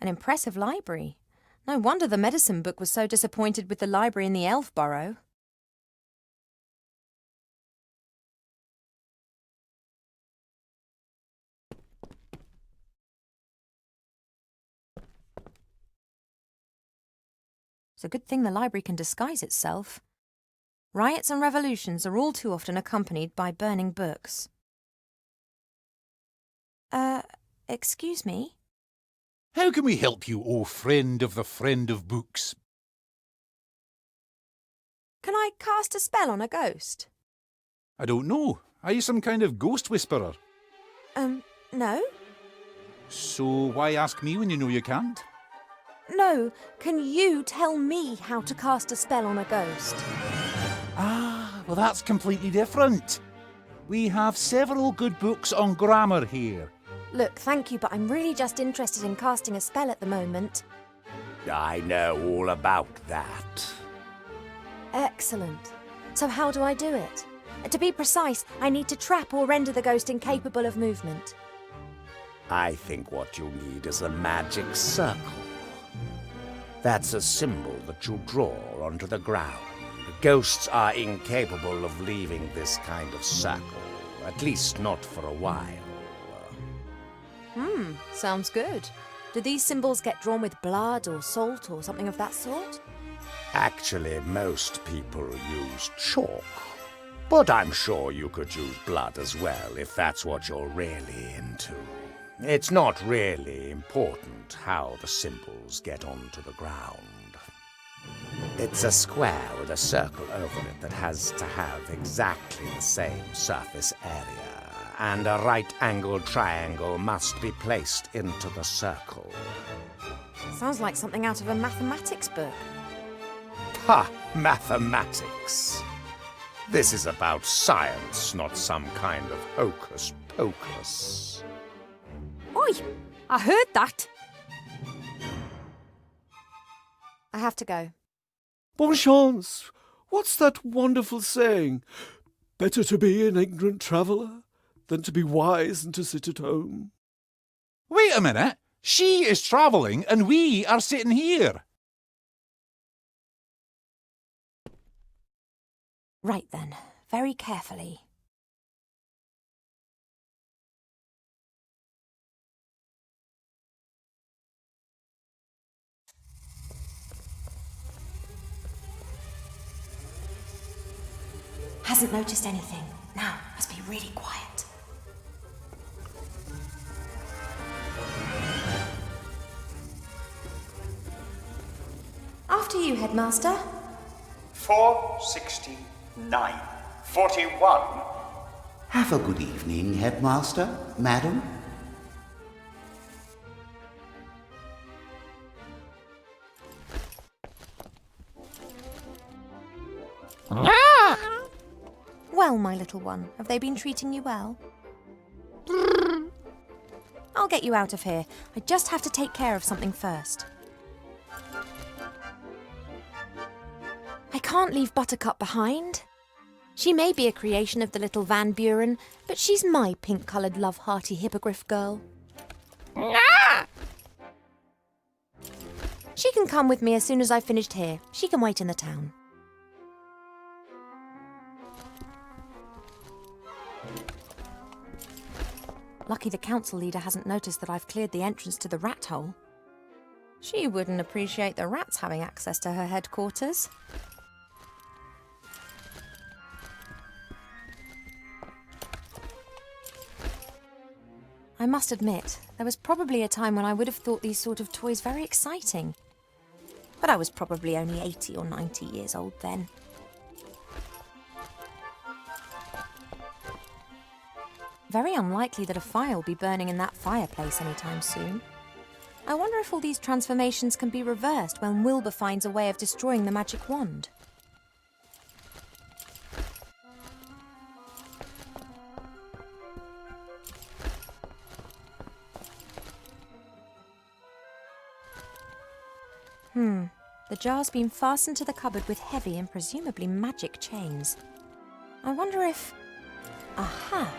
An impressive library. No wonder the medicine book was so disappointed with the library in the Elf Burrow. It's a good thing the library can disguise itself. Riots and revolutions are all too often accompanied by burning books. Excuse me? How can we help you, O friend of the friend of books? Can I cast a spell on a ghost? I don't know. Are you some kind of ghost whisperer? No. So why ask me when you know you can't? No, can you tell me how to cast a spell on a ghost? Ah, well that's completely different. We have several good books on grammar here. Look, thank you, but I'm really just interested in casting a spell at the moment. I know all about that. Excellent. So how do I do it? To be precise, I need to trap or render the ghost incapable of movement. I think what you need is a magic circle. That's a symbol that you draw onto the ground. Ghosts are incapable of leaving this kind of circle, at least not for a while. Sounds good. Do these symbols get drawn with blood or salt or something of that sort? Actually, most people use chalk. But I'm sure you could use blood as well if that's what you're really into. It's not really important how the symbols get onto the ground. It's a square with a circle over it that has to have exactly the same surface area, and a right-angled triangle must be placed into the circle. Sounds like something out of a mathematics book. Ha! Mathematics! This is about science, not some kind of hocus-pocus. Oi! I heard that! I have to go. Bonne chance! What's that wonderful saying? Better to be an ignorant traveller than to be wise and to sit at home. Wait a minute. She is travelling and we are sitting here. Right then, very carefully. Hasn't noticed anything. Now, must be really quiet. After you, Headmaster. 469. 41. Have a good evening, Headmaster, Madam. Well, my little one, have they been treating you well? I'll get you out of here. I just have to take care of something first. I can't leave Buttercup behind. She may be a creation of the little Van Buren, but she's my pink-coloured love-hearty hippogriff girl. She can come with me as soon as I've finished here. She can wait in the town. Lucky the council leader hasn't noticed that I've cleared the entrance to the rat hole. She wouldn't appreciate the rats having access to her headquarters. I must admit, there was probably a time when I would have thought these sort of toys very exciting. But I was probably only 80 or 90 years old then. Very unlikely that a fire will be burning in that fireplace anytime soon. I wonder if all these transformations can be reversed when Wilbur finds a way of destroying the magic wand. The jar's been fastened to the cupboard with heavy and presumably magic chains. I wonder if... Aha!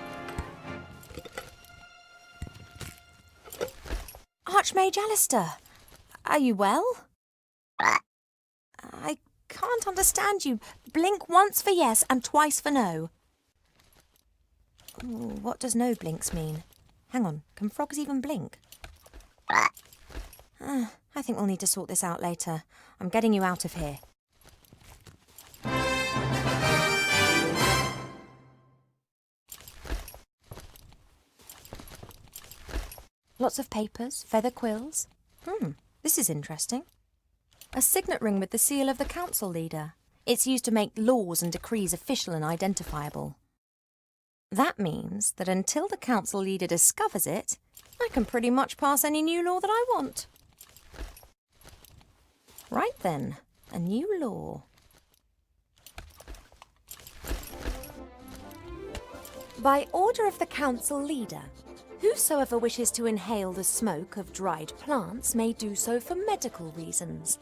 Archmage Alistair, are you well? I can't understand you. Blink once for yes and twice for no. Ooh, what does no blinks mean? Hang on, can frogs even blink? I think we'll need to sort this out later. I'm getting you out of here. Lots of papers, feather quills. This is interesting. A signet ring with the seal of the council leader. It's used to make laws and decrees official and identifiable. That means that until the council leader discovers it, I can pretty much pass any new law that I want. Right then, a new law. By order of the council leader, whosoever wishes to inhale the smoke of dried plants may do so for medical reasons.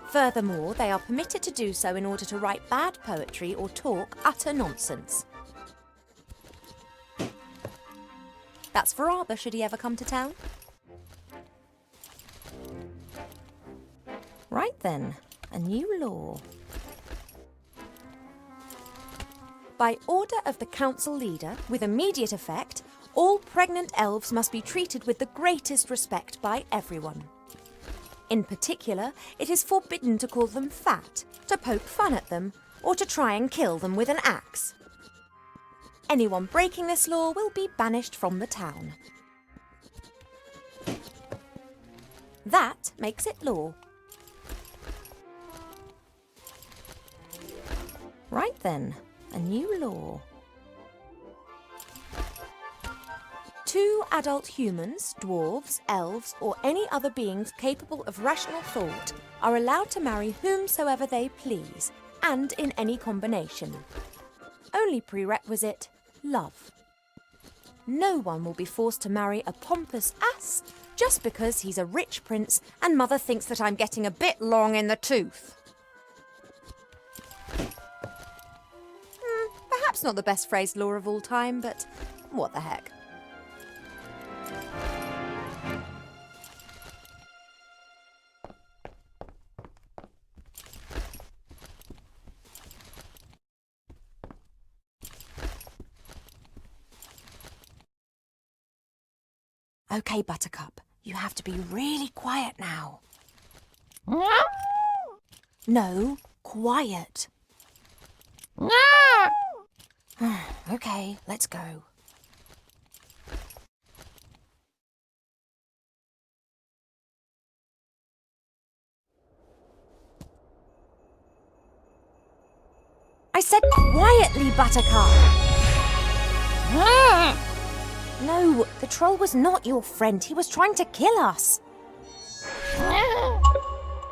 Furthermore, they are permitted to do so in order to write bad poetry or talk utter nonsense. That's for Arbor should he ever come to town. Right then, a new law. By order of the council leader, with immediate effect, all pregnant elves must be treated with the greatest respect by everyone. In particular, it is forbidden to call them fat, to poke fun at them, or to try and kill them with an axe. Anyone breaking this law will be banished from the town. That makes it law. Right then, a new law. 2 adult humans, dwarves, elves, or any other beings capable of rational thought are allowed to marry whomsoever they please, and in any combination. Only prerequisite, love. No one will be forced to marry a pompous ass just because he's a rich prince and mother thinks that I'm getting a bit long in the tooth. Perhaps not the best phrased law of all time, but what the heck. Okay, Buttercup, you have to be really quiet now. No, quiet. Okay, let's go. I said quietly, Buttercup! No, the troll was not your friend. He was trying to kill us.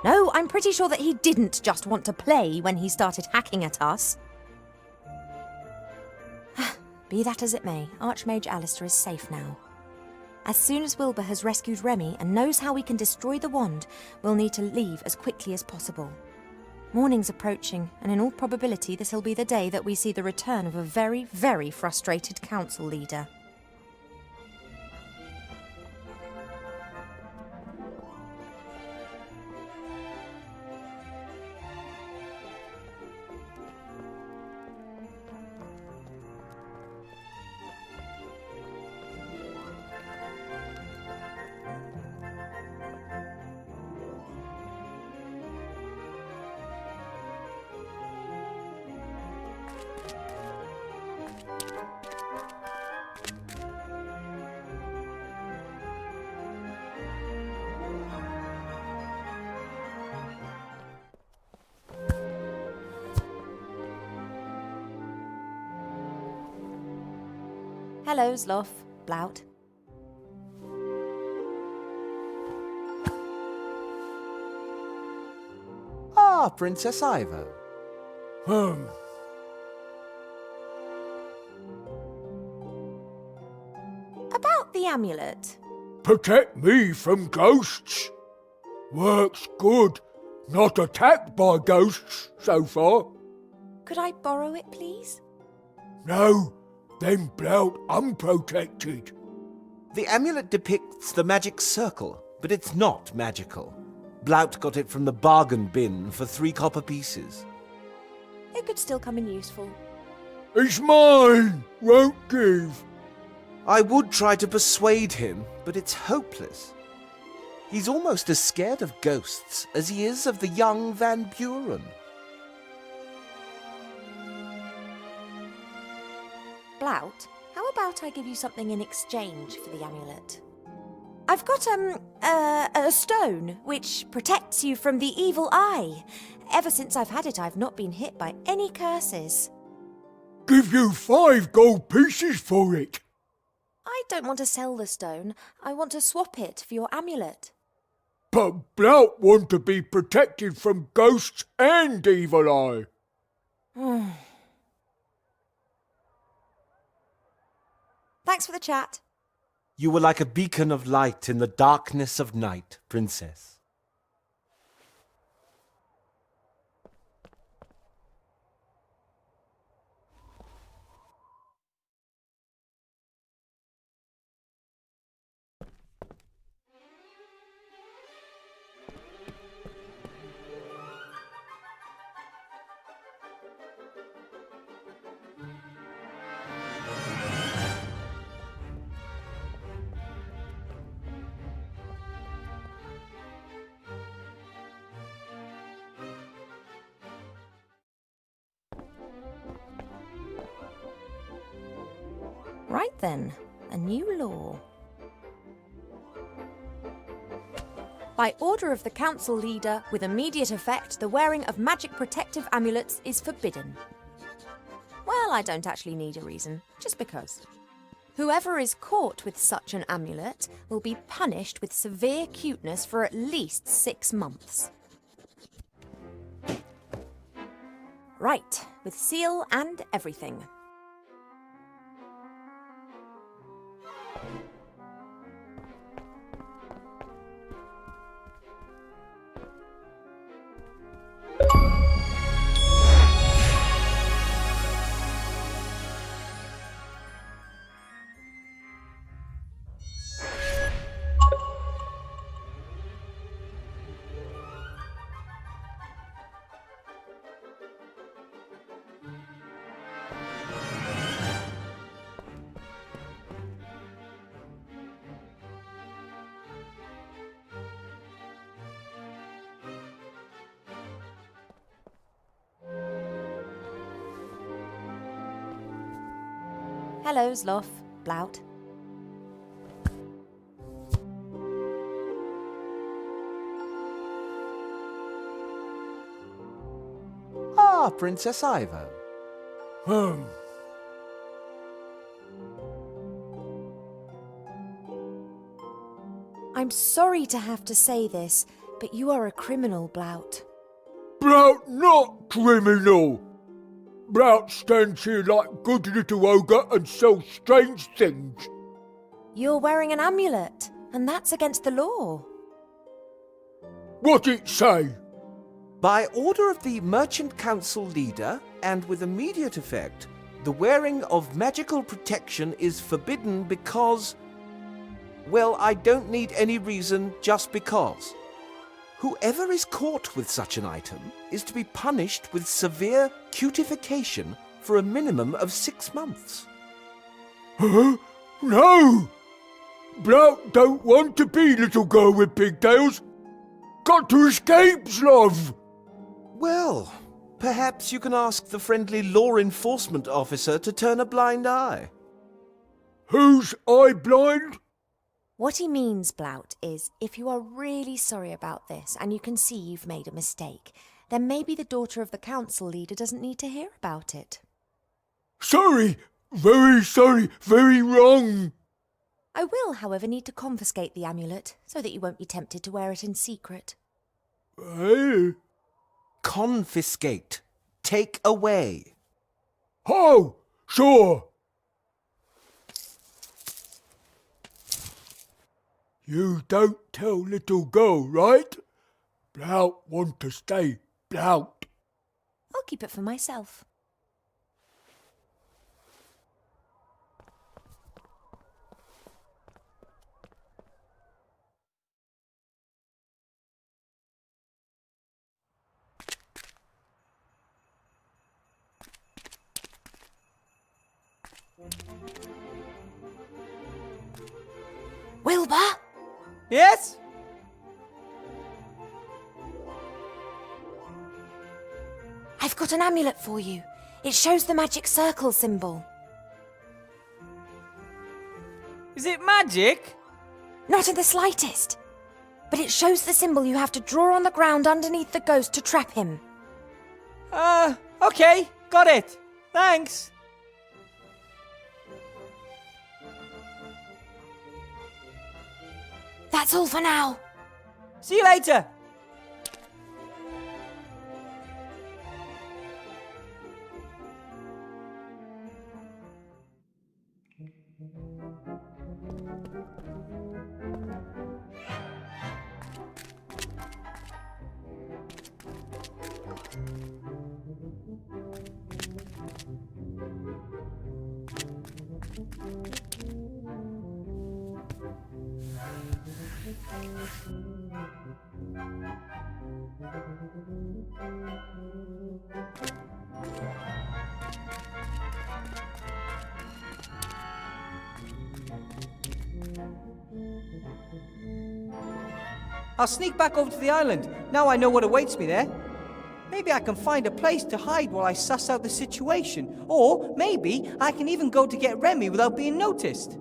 No, I'm pretty sure that he didn't just want to play when he started hacking at us. Be that as it may, Archmage Alistair is safe now. As soon as Wilbur has rescued Remy and knows how we can destroy the wand, we'll need to leave as quickly as possible. Morning's approaching, and in all probability this will be the day that we see the return of a very, very frustrated council leader. Hello, Zloff, Blout. Ah, Princess Ivo. About the amulet. Protect me from ghosts. Works good. Not attacked by ghosts so far. Could I borrow it, please? No, then Blout unprotected. The amulet depicts the magic circle, but it's not magical. Blout got it from the bargain bin for 3 copper pieces. It could still come in useful. It's mine! Won't give. I would try to persuade him, but it's hopeless. He's almost as scared of ghosts as he is of the young Van Buren. Blout, how about I give you something in exchange for the amulet? I've got, a stone which protects you from the evil eye. Ever since I've had it, I've not been hit by any curses. Give you 5 gold pieces for it. I don't want to sell the stone. I want to swap it for your amulet. But Blout want to be protected from ghosts and evil eye. Thanks for the chat. You were like a beacon of light in the darkness of night, Princess. Right then, a new law. By order of the council leader, with immediate effect, the wearing of magic protective amulets is forbidden. Well, I don't actually need a reason, just because. Whoever is caught with such an amulet will be punished with severe cuteness for at least 6 months. Right, with seal and everything. Hello, Zloff, Blout. Ah, Princess Ivo. I'm sorry to have to say this, but you are a criminal, Blout. Blout not criminal. Blout stands here like good little ogre and sells strange things. You're wearing an amulet, and that's against the law. What it say? By order of the Merchant Council leader, and with immediate effect, the wearing of magical protection is forbidden because... well, I don't need any reason, just because. Whoever is caught with such an item is to be punished with severe cutification for a minimum of 6 months. Huh? No! Blout don't want to be little girl with pigtails. Got to escape, love. Well, perhaps you can ask the friendly law enforcement officer to turn a blind eye. Who's eye blind? What he means, Blout, is if you are really sorry about this and you can see you've made a mistake, then maybe the daughter of the council leader doesn't need to hear about it. Sorry, very wrong. I will, however, need to confiscate the amulet so that you won't be tempted to wear it in secret. Confiscate. Take away. Oh, sure. You don't tell little girl, right? Blout want to stay Blout. I'll keep it for myself. Wilbur? Yes? I've got an amulet for you. It shows the magic circle symbol. Is it magic? Not in the slightest. But it shows the symbol you have to draw on the ground underneath the ghost to trap him. Okay, got it. Thanks. That's all for now. See you later. I'll sneak back over to the island. Now I know what awaits me there. Maybe I can find a place to hide while I suss out the situation. Or maybe I can even go to get Remy without being noticed.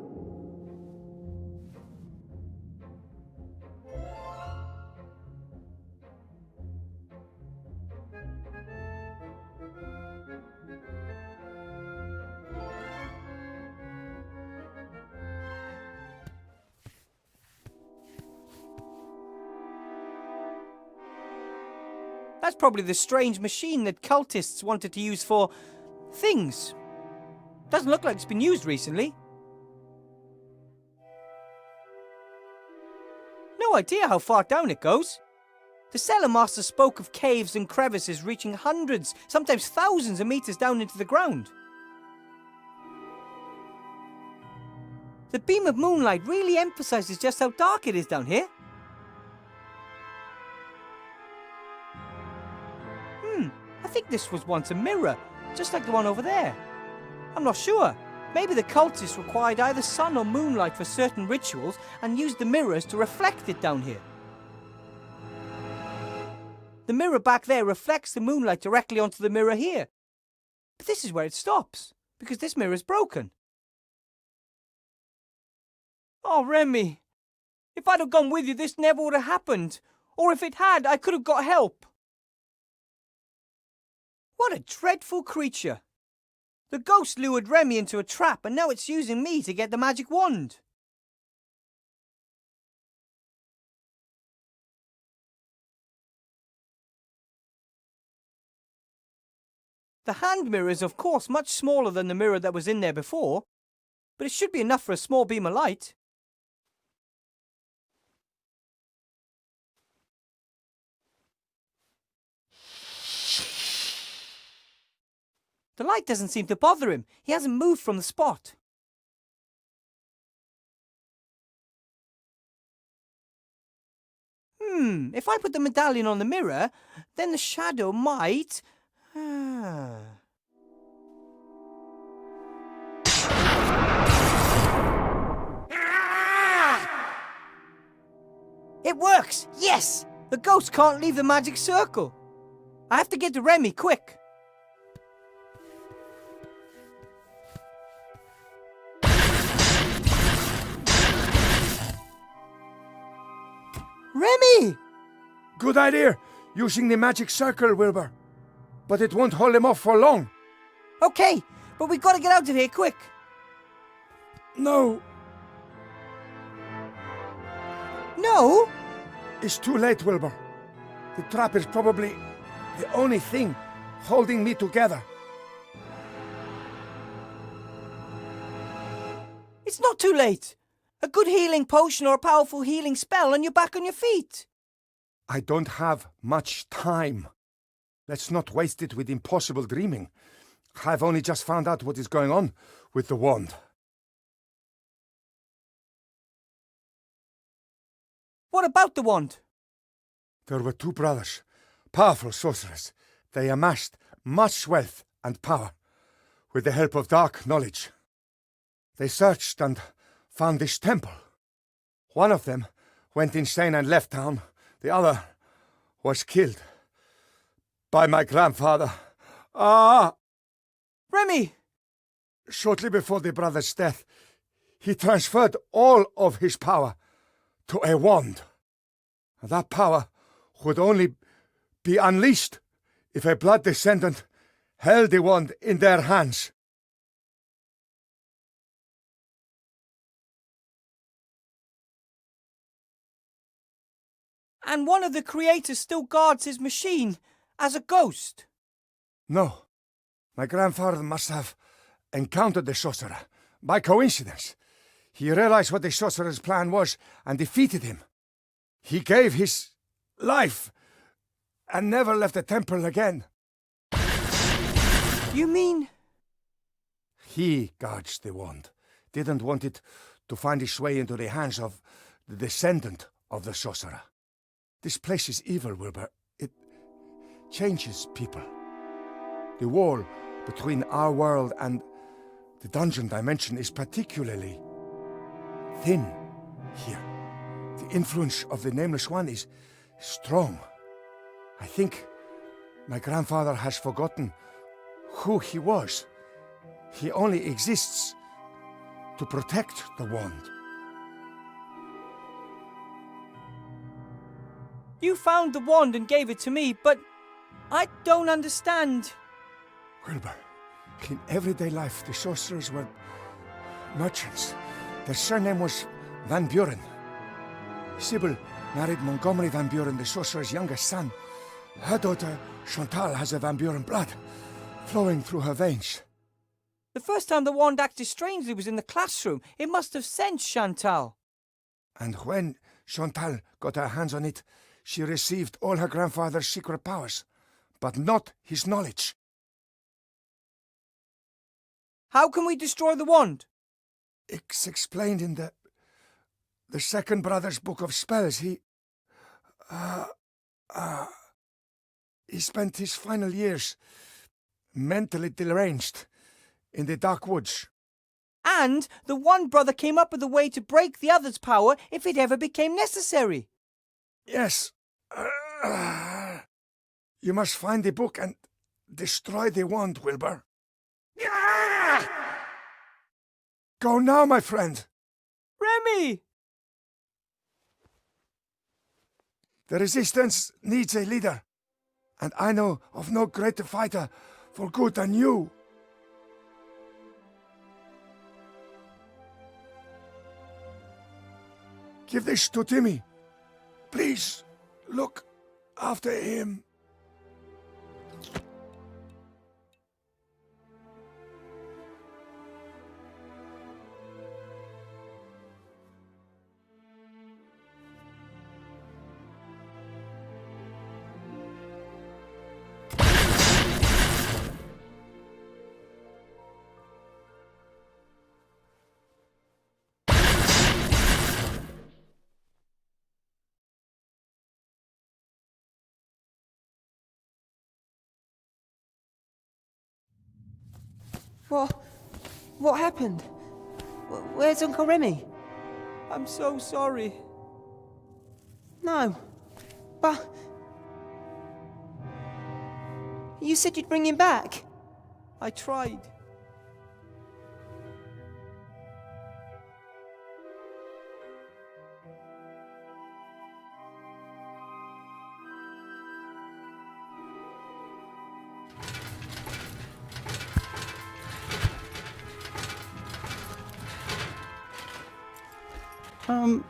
That's probably the strange machine that cultists wanted to use for things. Doesn't look like it's been used recently. No idea how far down it goes. The cellar master spoke of caves and crevices reaching hundreds, sometimes thousands of meters down into the ground. The beam of moonlight really emphasizes just how dark it is down here. I think this was once a mirror, just like the one over there. I'm not sure. Maybe the cultists required either sun or moonlight for certain rituals and used the mirrors to reflect it down here. The mirror back there reflects the moonlight directly onto the mirror here. But this is where it stops, because this mirror is broken. Oh, Remy. If I'd have gone with you, this never would have happened. Or if it had, I could have got help. What a dreadful creature. The ghost lured Remy into a trap and now it's using me to get the magic wand. The hand mirror is of course much smaller than the mirror that was in there before, but it should be enough for a small beam of light. The light doesn't seem to bother him. He hasn't moved from the spot. If I put the medallion on the mirror, then the shadow might... It works! Yes! The ghost can't leave the magic circle. I have to get to Remy, quick. Remy! Good idea, using the magic circle, Wilbur. But it won't hold him off for long. Okay, but we've got to get out of here, quick. No. No? It's too late, Wilbur. The trap is probably the only thing holding me together. It's not too late. A good healing potion or a powerful healing spell and you're back on your feet. I don't have much time. Let's not waste it with impossible dreaming. I've only just found out what is going on with the wand. What about the wand? There were two brothers, powerful sorcerers. They amassed much wealth and power with the help of dark knowledge. They searched and found this temple. One of them went insane and left town. The other was killed by my grandfather. Remy! Shortly before the brother's death, he transferred all of his power to a wand. That power would only be unleashed if a blood descendant held the wand in their hands. And one of the creators still guards his machine as a ghost. No. My grandfather must have encountered the sorcerer by coincidence. He realized what the sorcerer's plan was and defeated him. He gave his life and never left the temple again. You mean? He guards the wand. Didn't want it to find its way into the hands of the descendant of the sorcerer. This place is evil, Wilbur. It changes people. The wall between our world and the dungeon dimension is particularly thin here. The influence of the Nameless One is strong. I think my grandfather has forgotten who he was. He only exists to protect the wand. You found the wand and gave it to me, but I don't understand. Wilbur, in everyday life, the sorcerers were merchants. Their surname was Van Buren. Sybil married Montgomery Van Buren, the sorcerer's youngest son. Her daughter, Chantal, has a Van Buren blood flowing through her veins. The first time the wand acted strangely was in the classroom. It must have sensed Chantal. And when Chantal got her hands on it, she received all her grandfather's secret powers, but not his knowledge. How can we destroy the wand? It's explained in the second brother's book of spells. He spent his final years mentally deranged in the dark woods. And the one brother came up with a way to break the other's power if it ever became necessary. Yes. You must find the book and destroy the wand, Wilbur. Go now, my friend. Remy! The Resistance needs a leader, and I know of no greater fighter for good than you. Give this to Timmy. Please, look after him. What happened? Where's Uncle Remy? I'm so sorry. No. But... You said you'd bring him back. I tried.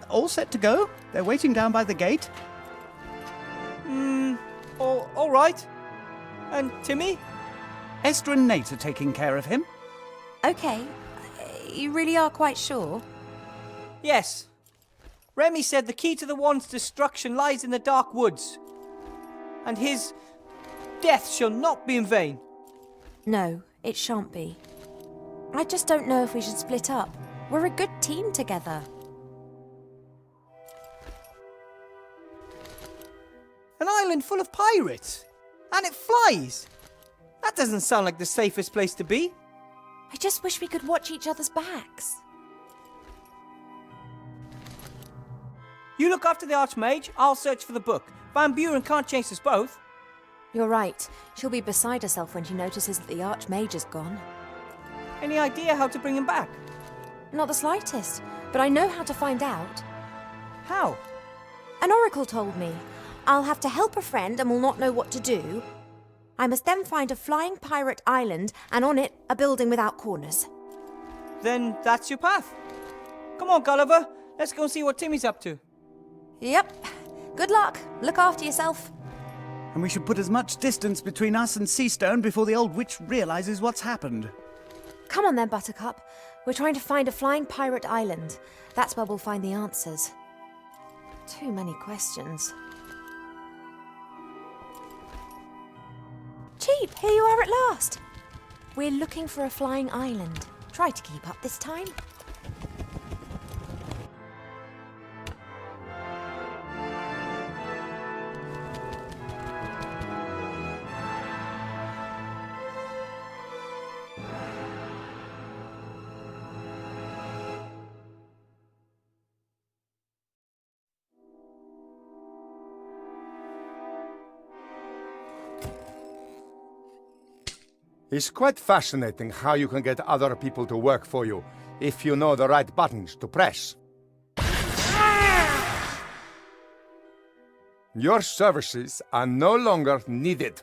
All set to go? They're waiting down by the gate. All right. And Timmy? Esther and Nate are taking care of him. Okay. You really are quite sure? Yes. Remy said the key to the wand's destruction lies in the dark woods. And his death shall not be in vain. No, it shan't be. I just don't know if we should split up. We're a good team together. An island full of pirates. And it flies. That doesn't sound like the safest place to be. I just wish we could watch each other's backs. You look after the Archmage, I'll search for the book. Van Buren can't chase us both. You're right. She'll be beside herself when she notices that the Archmage is gone. Any idea how to bring him back? Not the slightest, but I know how to find out. How? An oracle told me. I'll have to help a friend and will not know what to do. I must then find a flying pirate island and on it a building without corners. Then that's your path. Come on, Gulliver. Let's go and see what Timmy's up to. Yep. Good luck. Look after yourself. And we should put as much distance between us and Seastone before the old witch realizes what's happened. Come on then, Buttercup. We're trying to find a flying pirate island. That's where we'll find the answers. Too many questions. Cheap, here you are at last. We're looking for a flying island. Try to keep up this time. It's quite fascinating how you can get other people to work for you if you know the right buttons to press. Your services are no longer needed.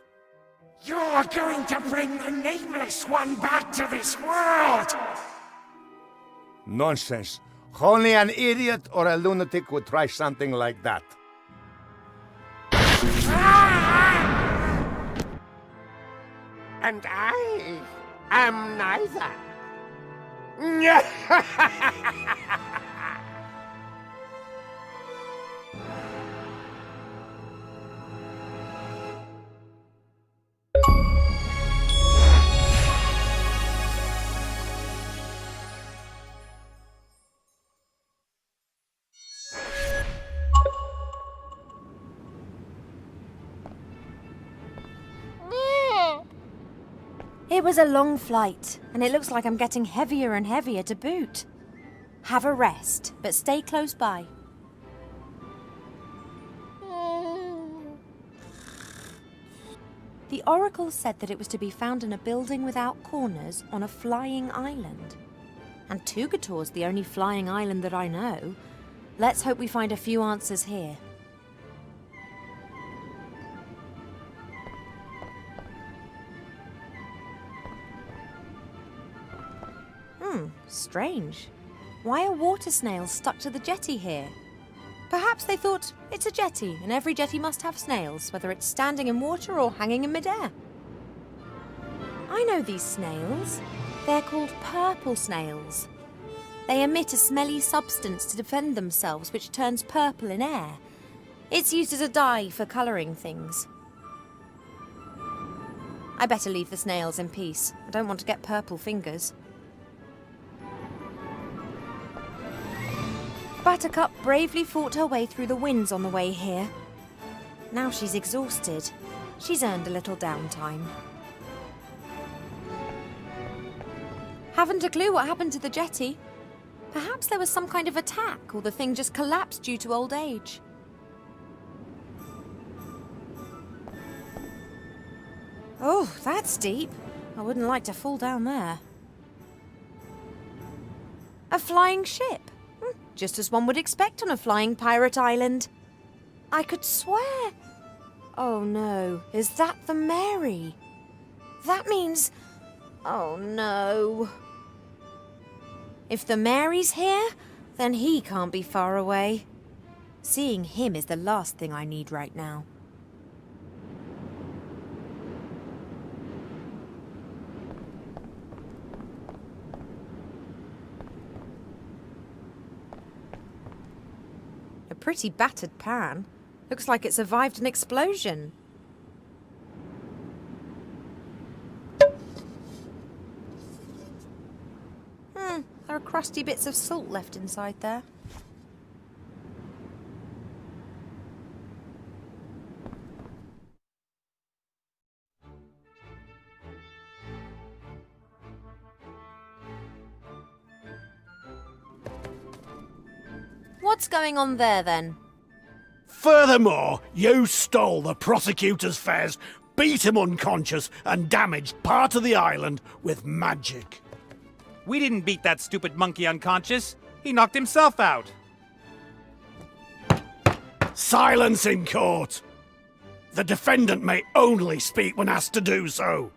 You're going to bring the Nameless One back to this world! Nonsense. Only an idiot or a lunatic would try something like that. And I am neither. It was a long flight, and it looks like I'm getting heavier and heavier to boot. Have a rest, but stay close by. The oracle said that it was to be found in a building without corners on a flying island. And Tugator's the only flying island that I know. Let's hope we find a few answers here. Strange. Why are water snails stuck to the jetty here? Perhaps they thought it's a jetty and every jetty must have snails, whether it's standing in water or hanging in midair. I know these snails. They're called purple snails. They emit a smelly substance to defend themselves which turns purple in air. It's used as a dye for colouring things. I better leave the snails in peace. I don't want to get purple fingers. Buttercup bravely fought her way through the winds on the way here. Now she's exhausted. She's earned a little downtime. Haven't a clue what happened to the jetty. Perhaps there was some kind of attack, or the thing just collapsed due to old age. Oh, that's deep. I wouldn't like to fall down there. A flying ship. Just as one would expect on a flying pirate island. I could swear... Oh no, is that the Mary? That means... Oh no. If the Mary's here, then he can't be far away. Seeing him is the last thing I need right now. A pretty battered pan. Looks like it survived an explosion. There are crusty bits of salt left inside there. What's going on there, then? Furthermore, you stole the prosecutor's fez, beat him unconscious, and damaged part of the island with magic. We didn't beat that stupid monkey unconscious. He knocked himself out. Silence in court! The defendant may only speak when asked to do so.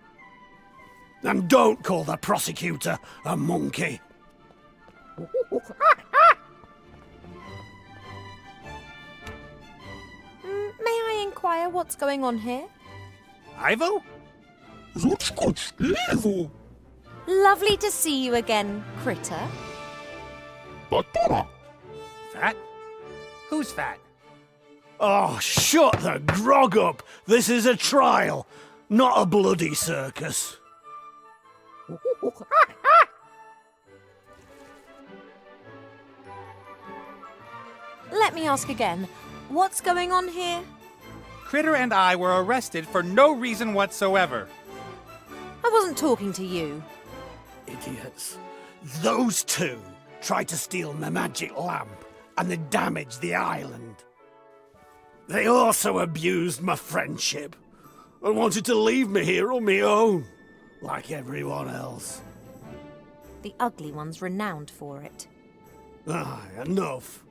And don't call the prosecutor a monkey. May I inquire what's going on here? Ivo? Lovely to see you again, Critter. Fat? Who's fat? Oh, shut the grog up! This is a trial, not a bloody circus. Let me ask again. What's going on here? Critter and I were arrested for no reason whatsoever. I wasn't talking to you. Idiots. Those two tried to steal my magic lamp and they damaged the island. They also abused my friendship and wanted to leave me here on my own, like everyone else. The ugly one's renowned for it. Aye, enough.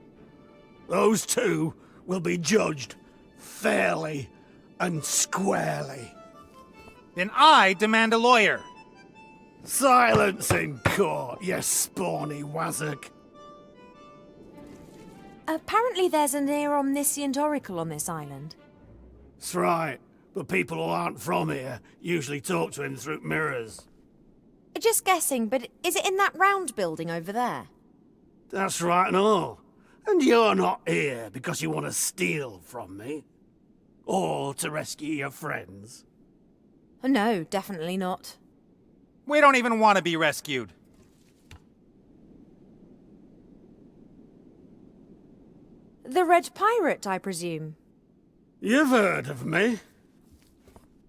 Those two will be judged fairly and squarely. Then I demand a lawyer. Silence in court, you spawny wazzock. Apparently there's a near omniscient oracle on this island. That's right, but people who aren't from here usually talk to him through mirrors. Just guessing, but is it in that round building over there? That's right and all. And you're not here because you want to steal from me? Or to rescue your friends? No, definitely not. We don't even want to be rescued. The Red Pirate, I presume. You've heard of me.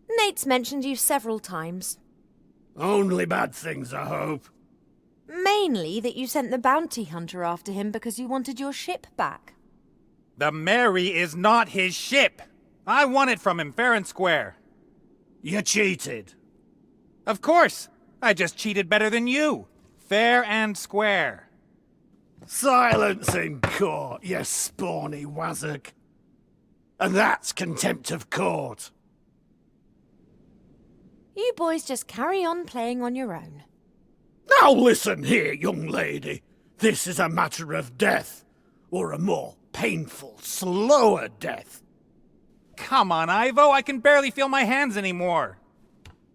Nate's mentioned you several times. Only bad things, I hope. Mainly that you sent the bounty hunter after him because you wanted your ship back. The Mary is not his ship. I won it from him fair and square. You cheated. Of course. I just cheated better than you. Fair and square. Silence in court, you spawny wazzock. And that's contempt of court. You boys just carry on playing on your own. Now listen here, young lady. This is a matter of death. Or a more painful, slower death. Come on, Ivo. I can barely feel my hands anymore.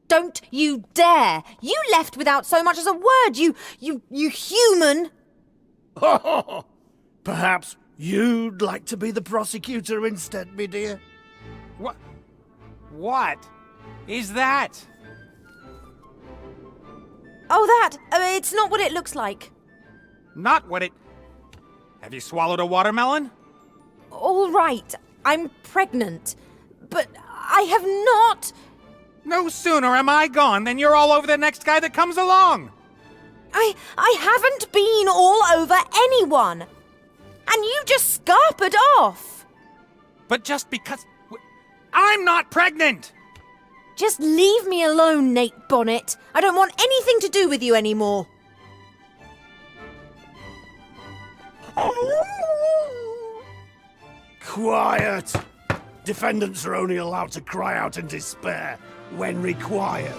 Don't you dare! You left without so much as a word, you human! Perhaps you'd like to be the prosecutor instead, me dear? What is that? Oh, that! It's not what it looks like. Not what it... Have you swallowed a watermelon? All right, I'm pregnant. But I have not... No sooner am I gone than you're all over the next guy that comes along. I haven't been all over anyone. And you just scarpered off. But just because... I'm not pregnant! Just leave me alone, Nate Bonnet. I don't want anything to do with you anymore. Quiet! Defendants are only allowed to cry out in despair when required.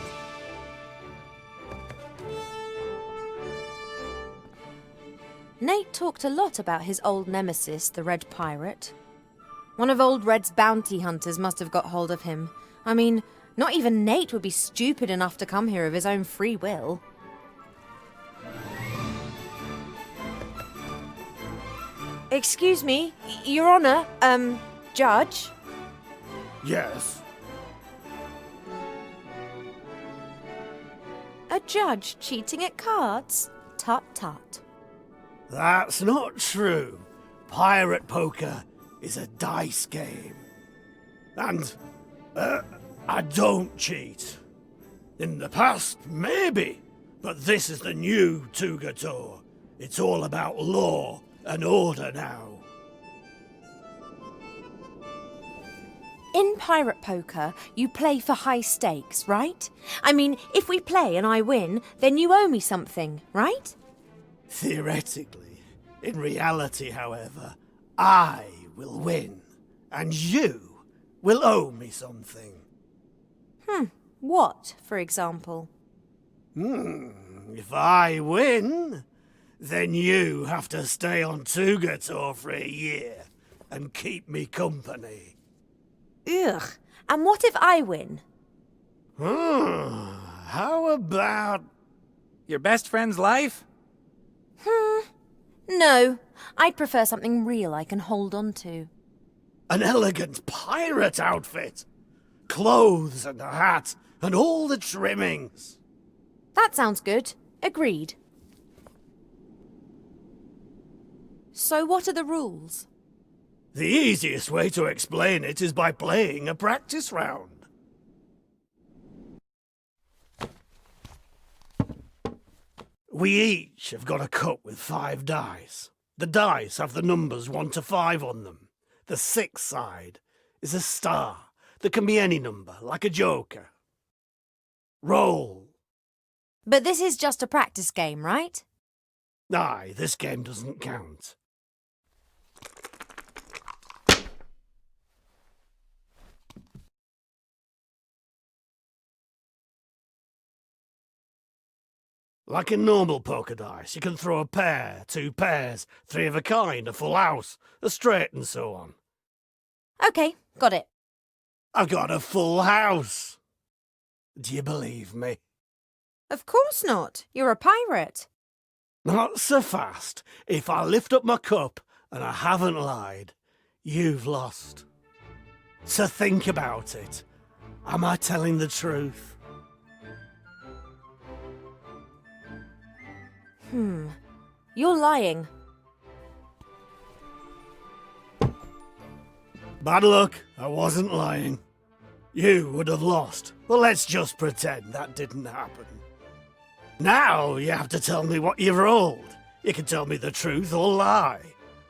Nate talked a lot about his old nemesis, the Red Pirate. One of Old Red's bounty hunters must have got hold of him. I mean, not even Nate would be stupid enough to come here of his own free will. Excuse me, Your Honor, Judge? Yes? A judge cheating at cards? Tut tut. That's not true. Pirate poker is a dice game. And, I don't cheat. In the past, maybe. But this is the new Tugator. It's all about law and order now. In pirate poker, you play for high stakes, right? I mean, if we play and I win, then you owe me something, right? Theoretically. In reality, however, I will win. And you will owe me something. What, for example? If I win, then you have to stay on Tugator for a year and keep me company. Ugh. And what if I win? How about... Your best friend's life? No. I'd prefer something real I can hold on to. An elegant pirate outfit! Clothes and a hat and all the trimmings. That sounds good. Agreed. So what are the rules? The easiest way to explain it is by playing a practice round. We each have got a cup with 5 dice. The dice have the numbers 1 to 5 on them. The 6th side is a star that can be any number, like a joker. Roll. But this is just a practice game, right? Aye, this game doesn't count. Like in normal poker dice, you can throw a pair, 2 pairs, 3 of a kind, a full house, a straight and so on. Okay, got it. I've got a full house. Do you believe me? Of course not. You're a pirate. Not so fast. If I lift up my cup and I haven't lied, you've lost. So think about it. Am I telling the truth? You're lying. Bad luck. I wasn't lying. You would have lost. Well, let's just pretend that didn't happen. Now you have to tell me what you've rolled. You can tell me the truth or lie.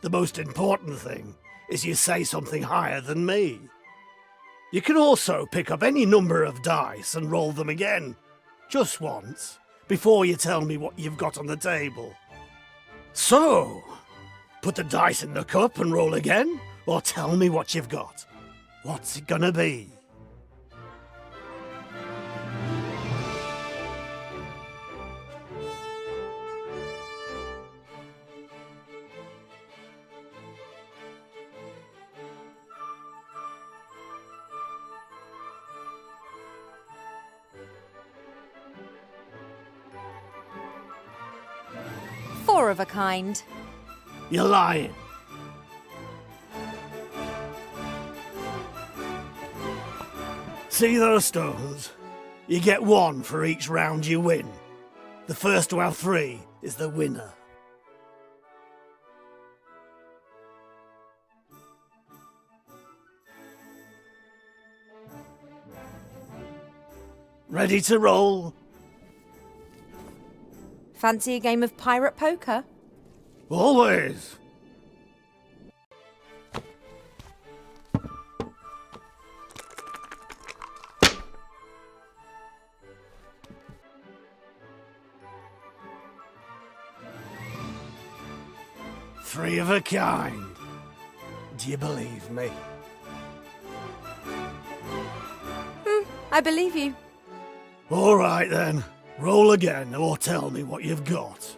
The most important thing is you say something higher than me. You can also pick up any number of dice and roll them again. Just once. Before you tell me what you've got on the table. So, put the dice in the cup and roll again, or tell me what you've got. What's it gonna be? Four of a kind. You're lying. See those stones? You get 1 for each round you win. The first to have 3 is the winner. Ready to roll? Fancy a game of pirate poker? Always. Three of a kind. Do you believe me? I believe you. All right then. Roll again or tell me what you've got.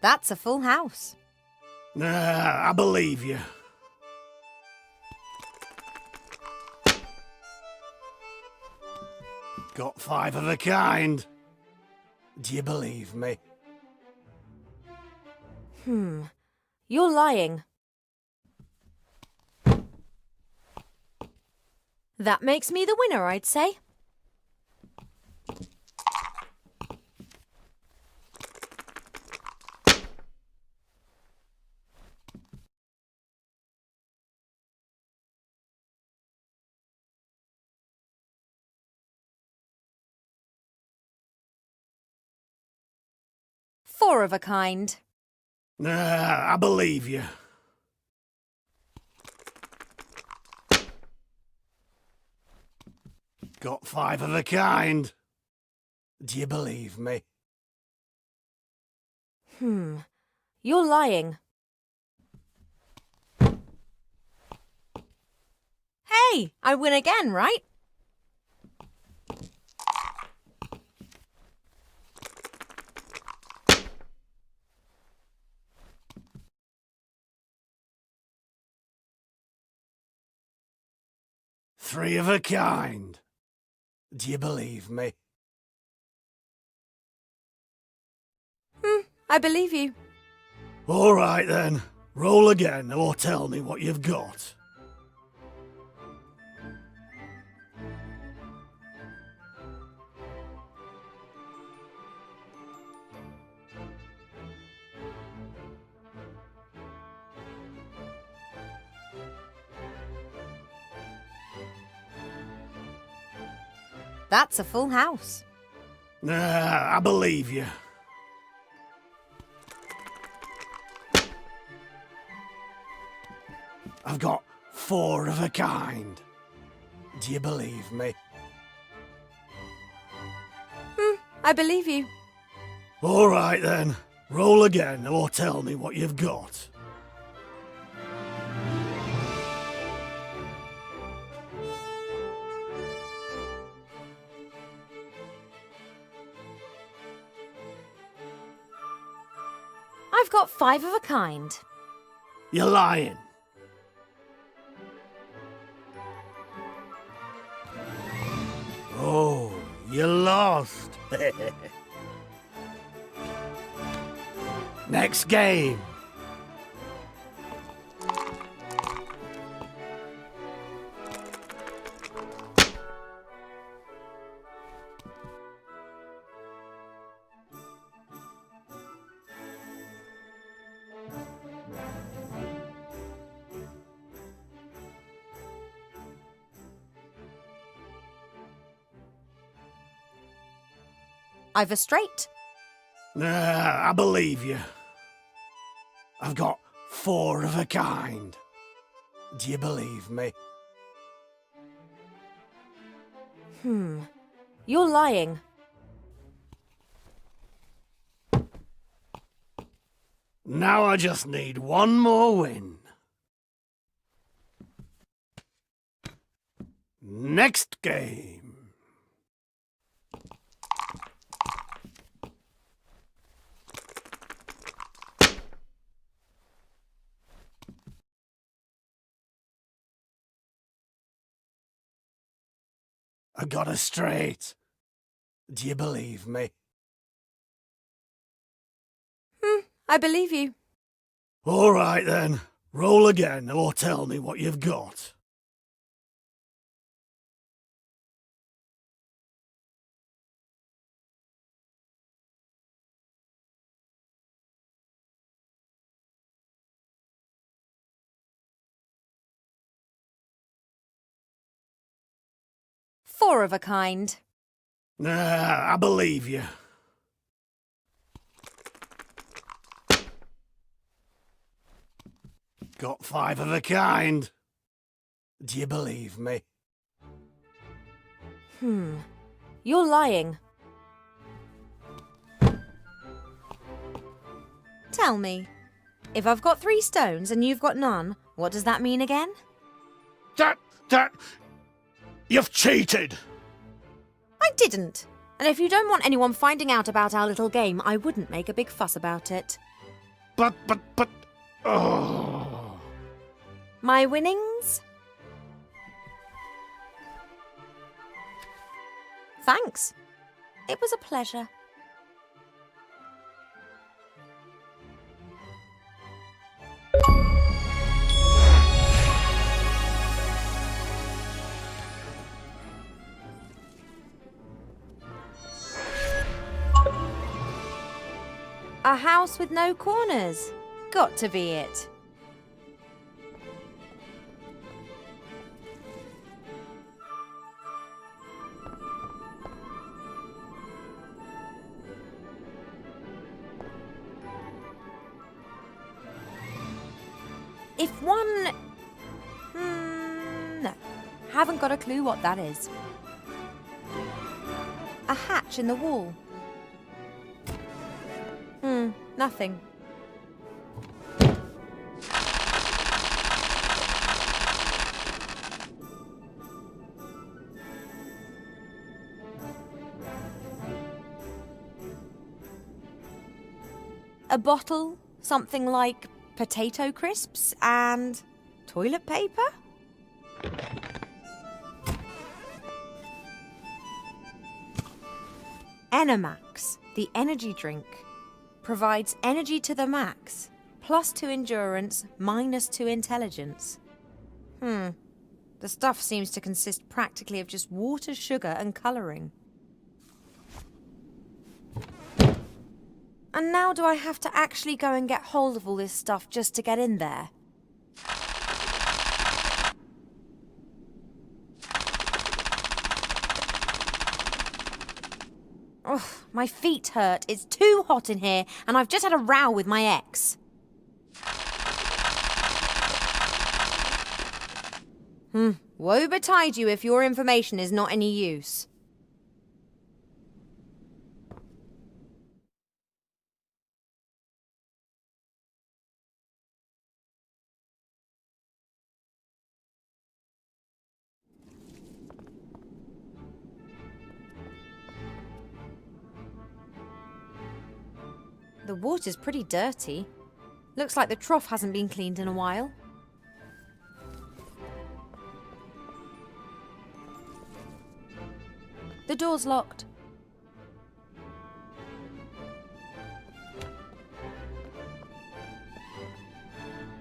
That's a full house. Nah, I believe you. Got five of a kind. Do you believe me? You're lying. That makes me the winner, I'd say. Four of a kind. Nah, I believe you. Got five of a kind. Do you believe me? You're lying. Hey, I win again, right? Three of a kind. Do you believe me? I believe you. All right then. Roll again or tell me what you've got. That's a full house. Nah, I believe you. I've got four of a kind. Do you believe me? I believe you. All right then. Roll again or tell me what you've got. I've got five of a kind. You're lying. Oh, you lost. Next game. I've a straight. Nah, I believe you. I've got four of a kind. Do you believe me? You're lying. Now I just need one more win. Next game. I got a straight. Do you believe me? I believe you. All right then. Roll again or tell me what you've got. You're of a kind. I believe you. Got 5 of a kind. Do you believe me? You're lying. Tell me, if I've got 3 stones and you've got none, what does that mean again? That... You've cheated! I didn't. And if you don't want anyone finding out about our little game, I wouldn't make a big fuss about it. But... Oh... My winnings? Thanks. It was a pleasure. A house with no corners. Got to be it. If one... no. Haven't got a clue what that is. A hatch in the wall. Nothing. A bottle, something like potato crisps and toilet paper? Enemax, the energy drink, provides energy to the max, +2 endurance, -2 intelligence. The stuff seems to consist practically of just water, sugar and colouring. And now do I have to actually go and get hold of all this stuff just to get in there? Ugh, my feet hurt. It's too hot in here, and I've just had a row with my ex. Woe betide you if your information is not any use. The water's pretty dirty. Looks like the trough hasn't been cleaned in a while. The door's locked.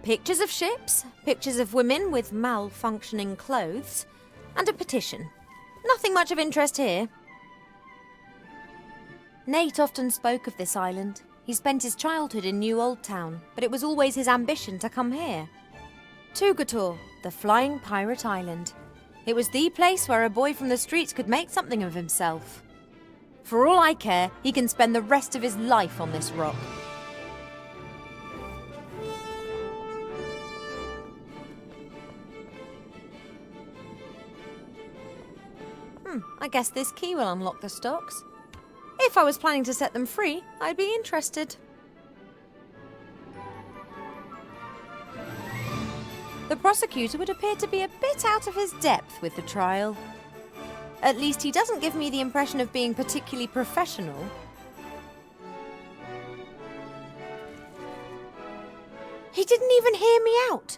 Pictures of ships, pictures of women with malfunctioning clothes, and a petition. Nothing much of interest here. Nate often spoke of this island. He spent his childhood in New Old Town, but it was always his ambition to come here. Tugator, the flying pirate island. It was the place where a boy from the streets could make something of himself. For all I care, he can spend the rest of his life on this rock. I guess this key will unlock the stocks. If I was planning to set them free, I'd be interested. The prosecutor would appear to be a bit out of his depth with the trial. At least he doesn't give me the impression of being particularly professional. He didn't even hear me out.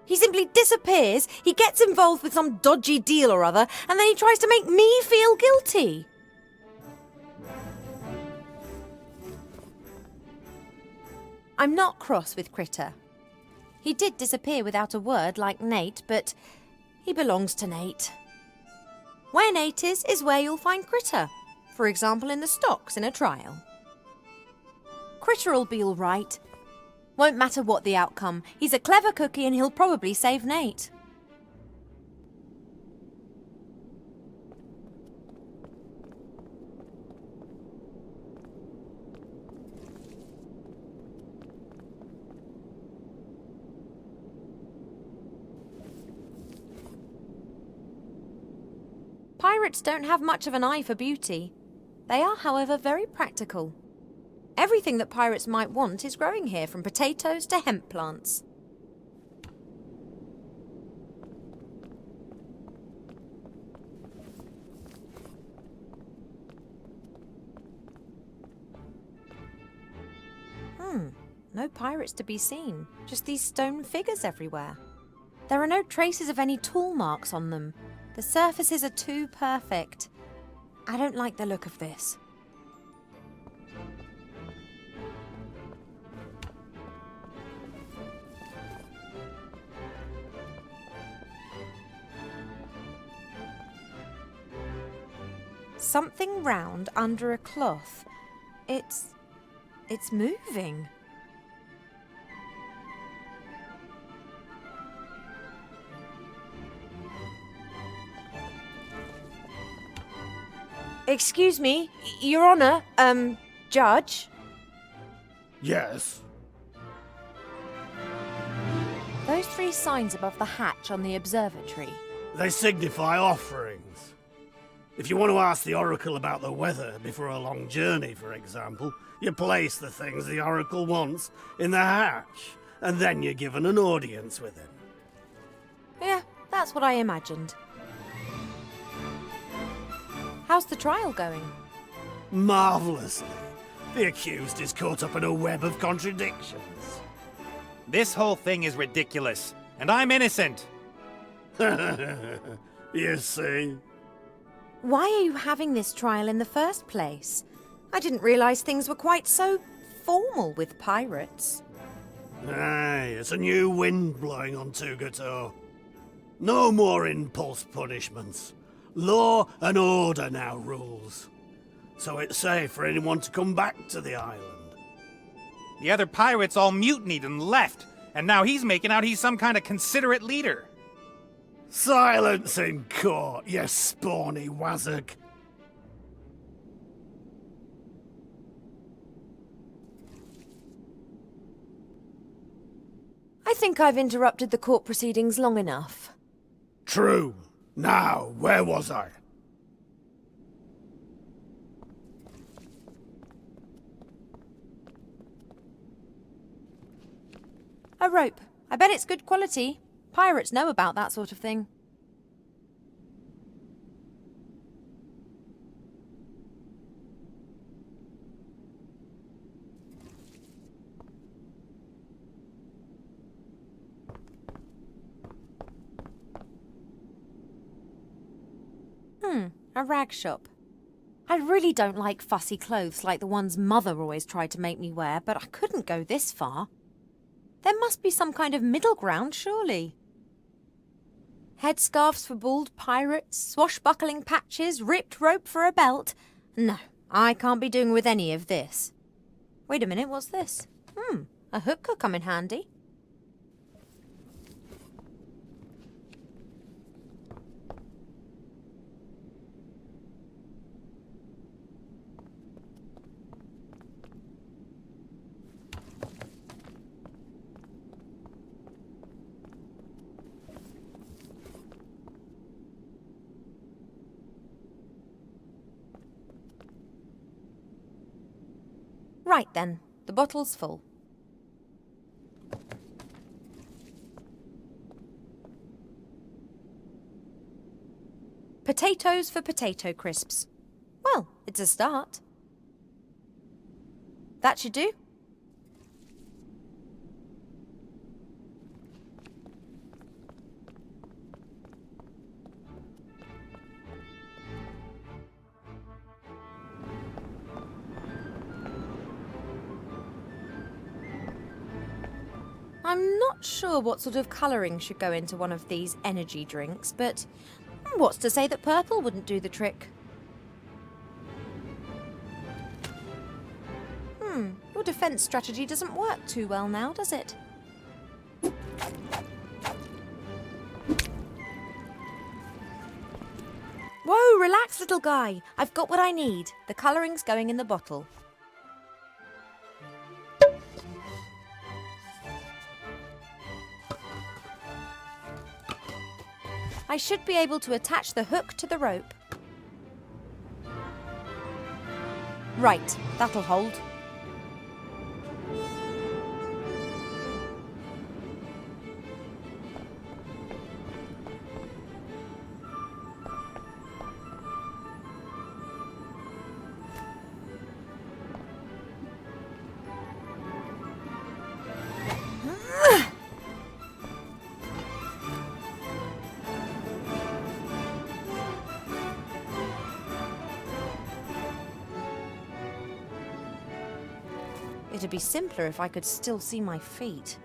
He simply disappears, he gets involved with some dodgy deal or other, and then he tries to make me feel guilty. I'm not cross with Critter. He did disappear without a word like Nate, but he belongs to Nate. Where Nate is where you'll find Critter. For example, in the stocks in a trial. Critter'll be all right. Won't matter what the outcome. He's a clever cookie and he'll probably save Nate. Pirates don't have much of an eye for beauty. They are, however, very practical. Everything that pirates might want is growing here, from potatoes to hemp plants. No pirates to be seen, just these stone figures everywhere. There are no traces of any tool marks on them. The surfaces are too perfect. I don't like the look of this. Something round under a cloth. It's moving. Excuse me, Your Honour, Judge? Yes? Those 3 signs above the hatch on the observatory. They signify offerings. If you want to ask the Oracle about the weather before a long journey, for example, you place the things the Oracle wants in the hatch, and then you're given an audience with him. Yeah, that's what I imagined. How's the trial going? Marvellously. The accused is caught up in a web of contradictions. This whole thing is ridiculous, and I'm innocent. You see? Why are you having this trial in the first place? I didn't realise things were quite so formal with pirates. Aye, it's a new wind blowing on Tugato. No more impulse punishments. Law and order now rules. So it's safe for anyone to come back to the island. The other pirates all mutinied and left, and now he's making out he's some kind of considerate leader. Silence in court, you spawny wazzock. I think I've interrupted the court proceedings long enough. True. Now, where was I? A rope. I bet it's good quality. Pirates know about that sort of thing. A rag shop. I really don't like fussy clothes like the ones Mother always tried to make me wear, but I couldn't go this far. There must be some kind of middle ground, surely. Headscarves for bald pirates, swashbuckling patches, ripped rope for a belt. No, I can't be doing with any of this. Wait a minute, what's this? A hook could come in handy. Right then, the bottle's full. Potatoes for potato crisps. Well, it's a start. That should do. I'm not sure what sort of colouring should go into one of these energy drinks, but what's to say that purple wouldn't do the trick? Your defence strategy doesn't work too well now, does it? Whoa, relax, little guy. I've got what I need. The colouring's going in the bottle. I should be able to attach the hook to the rope. Right, that'll hold. It'd be simpler if I could still see my feet.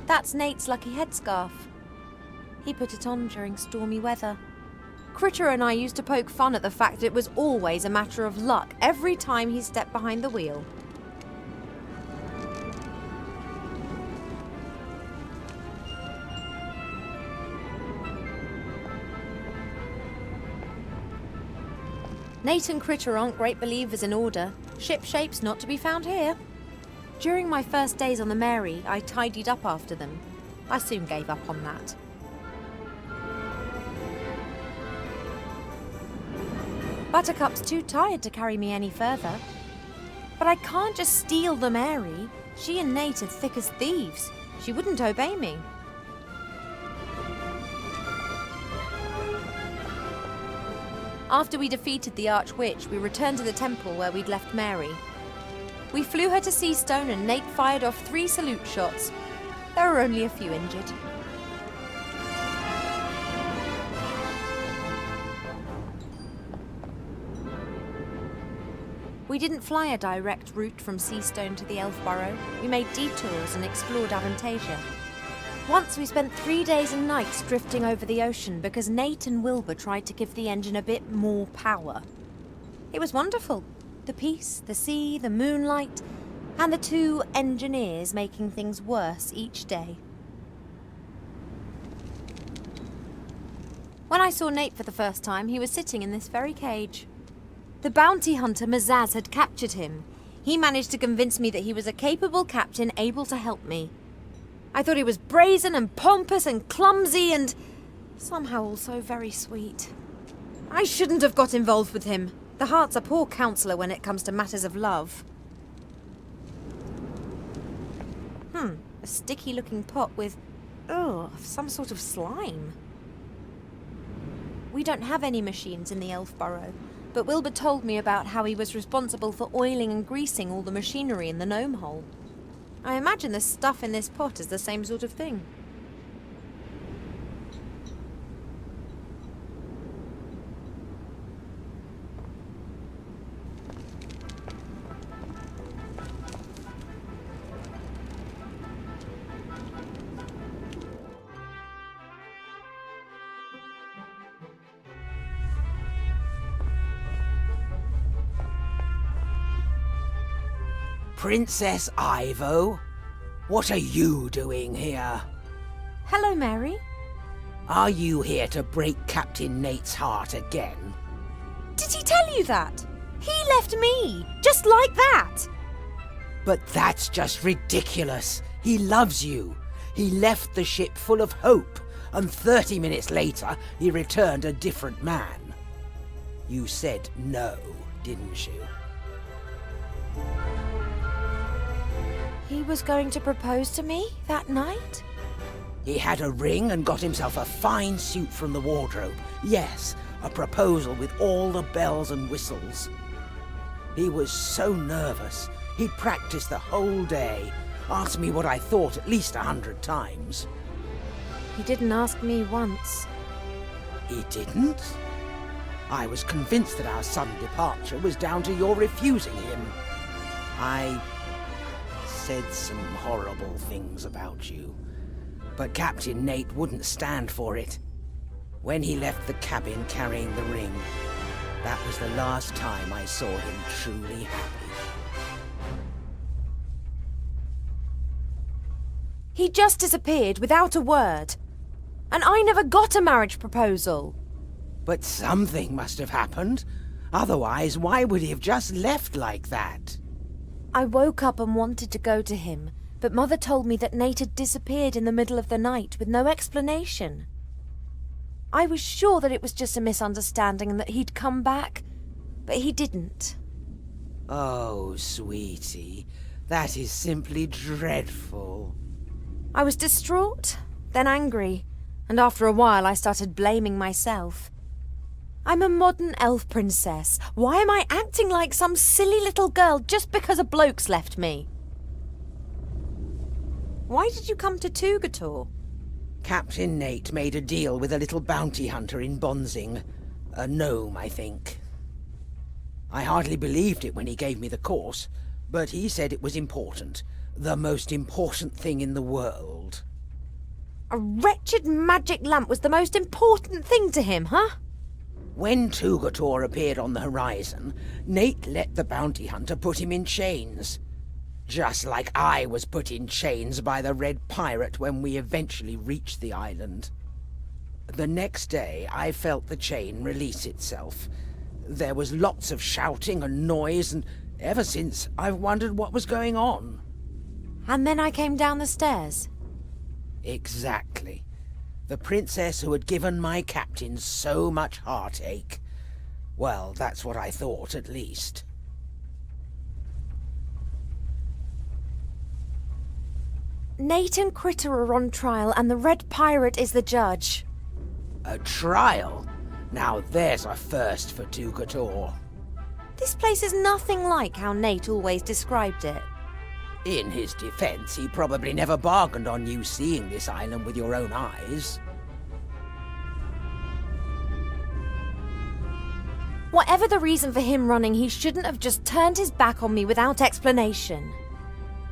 That's Nate's lucky headscarf. He put it on during stormy weather. Critter and I used to poke fun at the fact that it was always a matter of luck every time he stepped behind the wheel. Nate and Critter aren't great believers in order. Ship shapes not to be found here. During my first days on the Mary, I tidied up after them. I soon gave up on that. Buttercup's too tired to carry me any further. But I can't just steal the Mary. She and Nate are thick as thieves. She wouldn't obey me. After we defeated the Archwitch, we returned to the temple where we'd left Mary. We flew her to Seastone and Nate fired off 3 salute shots. There were only a few injured. We didn't fly a direct route from Seastone to the Elf Burrow. We made detours and explored Avantasia. Once we spent 3 days and nights drifting over the ocean because Nate and Wilbur tried to give the engine a bit more power. It was wonderful. The peace, the sea, the moonlight, and the 2 engineers making things worse each day. When I saw Nate for the first time, he was sitting in this very cage. The bounty hunter Mazaz had captured him. He managed to convince me that he was a capable captain able to help me. I thought he was brazen and pompous and clumsy and somehow also very sweet. I shouldn't have got involved with him. The heart's a poor counsellor when it comes to matters of love. A sticky-looking pot with, some sort of slime. We don't have any machines in the Elf Burrow, but Wilbur told me about how he was responsible for oiling and greasing all the machinery in the gnome hole. I imagine the stuff in this pot is the same sort of thing. Princess Ivo, what are you doing here? Hello, Mary. Are you here to break Captain Nate's heart again? Did he tell you that? He left me, just like that. But that's just ridiculous. He loves you. He left the ship full of hope, and 30 minutes later, he returned a different man. You said no, didn't you? He was going to propose to me that night? He had a ring and got himself a fine suit from the wardrobe. Yes, a proposal with all the bells and whistles. He was so nervous. He practiced the whole day, asked me what I thought at least 100 times. He didn't ask me once. He didn't? I was convinced that our sudden departure was down to your refusing him. I said some horrible things about you, but Captain Nate wouldn't stand for it. When he left the cabin carrying the ring, that was the last time I saw him truly happy. He just disappeared without a word. And I never got a marriage proposal. But something must have happened. Otherwise, why would he have just left like that? I woke up and wanted to go to him, but Mother told me that Nate had disappeared in the middle of the night with no explanation. I was sure that it was just a misunderstanding and that he'd come back, but he didn't. Oh, sweetie, that is simply dreadful. I was distraught, then angry, and after a while I started blaming myself. I'm a modern elf princess. Why am I acting like some silly little girl just because a bloke's left me? Why did you come to Tugator? Captain Nate made a deal with a little bounty hunter in Bonzing. A gnome, I think. I hardly believed it when he gave me the course, but he said it was important. The most important thing in the world. A wretched magic lamp was the most important thing to him, huh? When Tugator appeared on the horizon, Nate let the bounty hunter put him in chains. Just like I was put in chains by the Red Pirate when we eventually reached the island. The next day, I felt the chain release itself. There was lots of shouting and noise, and ever since, I've wondered what was going on. And then I came down the stairs. Exactly. The princess who had given my captain so much heartache. Well, that's what I thought, at least. Nate and Critter are on trial, and the Red Pirate is the judge. A trial? Now there's a first for Tugator. This place is nothing like how Nate always described it. In his defense, he probably never bargained on you seeing this island with your own eyes. Whatever the reason for him running, he shouldn't have just turned his back on me without explanation.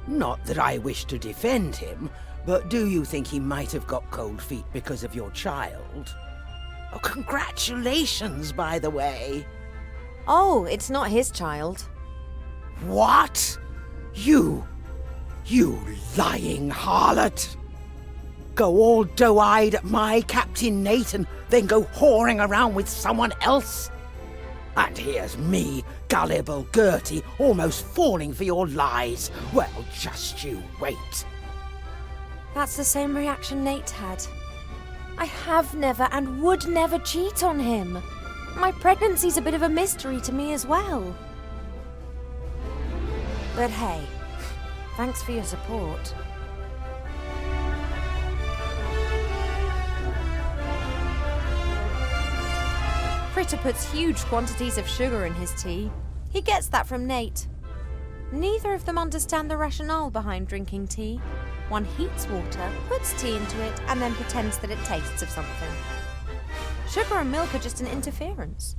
Not that I wish to defend him, but do you think he might have got cold feet because of your child? Oh, congratulations, by the way. Oh, it's not his child. What? You lying harlot! Go all doe-eyed at my Captain Nate and then go whoring around with someone else? And here's me, gullible Gertie, almost falling for your lies. Well, just you wait. That's the same reaction Nate had. I have never and would never cheat on him. My pregnancy's a bit of a mystery to me as well. But hey, thanks for your support. Critter puts huge quantities of sugar in his tea. He gets that from Nate. Neither of them understand the rationale behind drinking tea. One heats water, puts tea into it, and then pretends that it tastes of something. Sugar and milk are just an interference.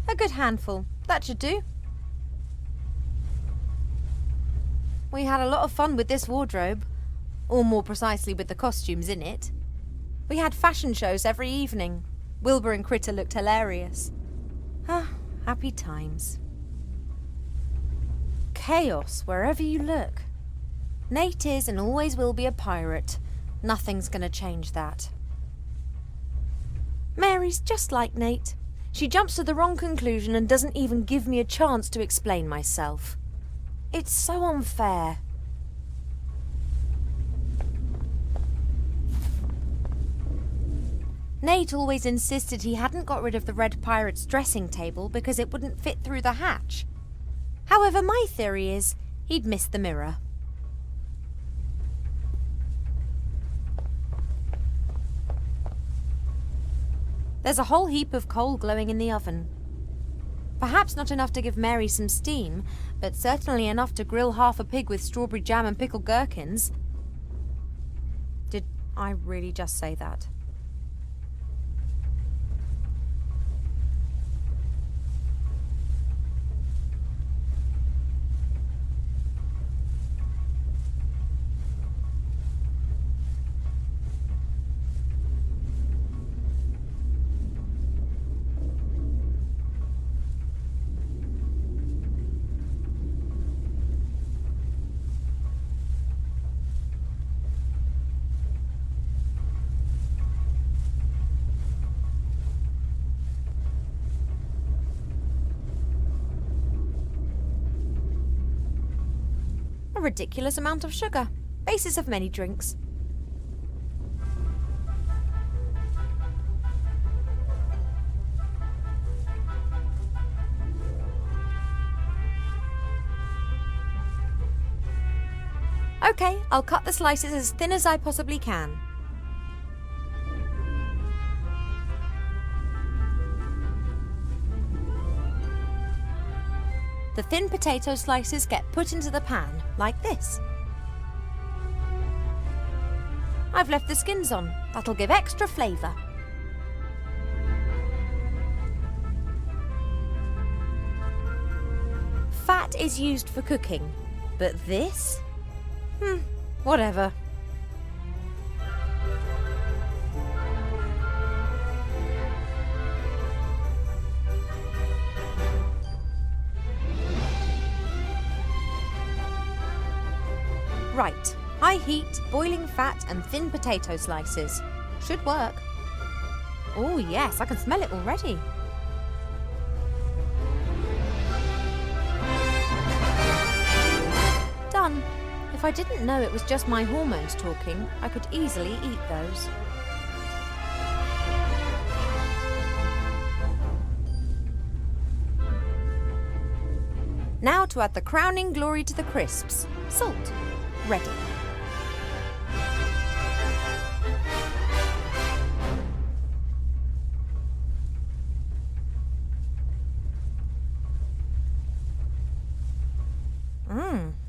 A good handful, that should do. We had a lot of fun with this wardrobe, or more precisely with the costumes in it. We had fashion shows every evening. Wilbur and Critter looked hilarious. Ah, happy times. Chaos wherever you look. Nate is and always will be a pirate. Nothing's gonna change that. Mary's just like Nate. She jumps to the wrong conclusion and doesn't even give me a chance to explain myself. It's so unfair. Nate always insisted he hadn't got rid of the Red Pirate's dressing table because it wouldn't fit through the hatch. However, my theory is he'd missed the mirror. There's a whole heap of coal glowing in the oven. Perhaps not enough to give Mary some steam, but certainly enough to grill half a pig with strawberry jam and pickled gherkins. Did I really just say that? A ridiculous amount of sugar. Basis of many drinks. Okay, I'll cut the slices as thin as I possibly can. The thin potato slices get put into the pan, like this. I've left the skins on. That'll give extra flavour. Fat is used for cooking, but this? Whatever. Right, high heat, boiling fat and thin potato slices. Should work. Oh yes, I can smell it already. Done. If I didn't know it was just my hormones talking, I could easily eat those. Now to add the crowning glory to the crisps. Salt. Ready.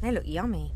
They look yummy.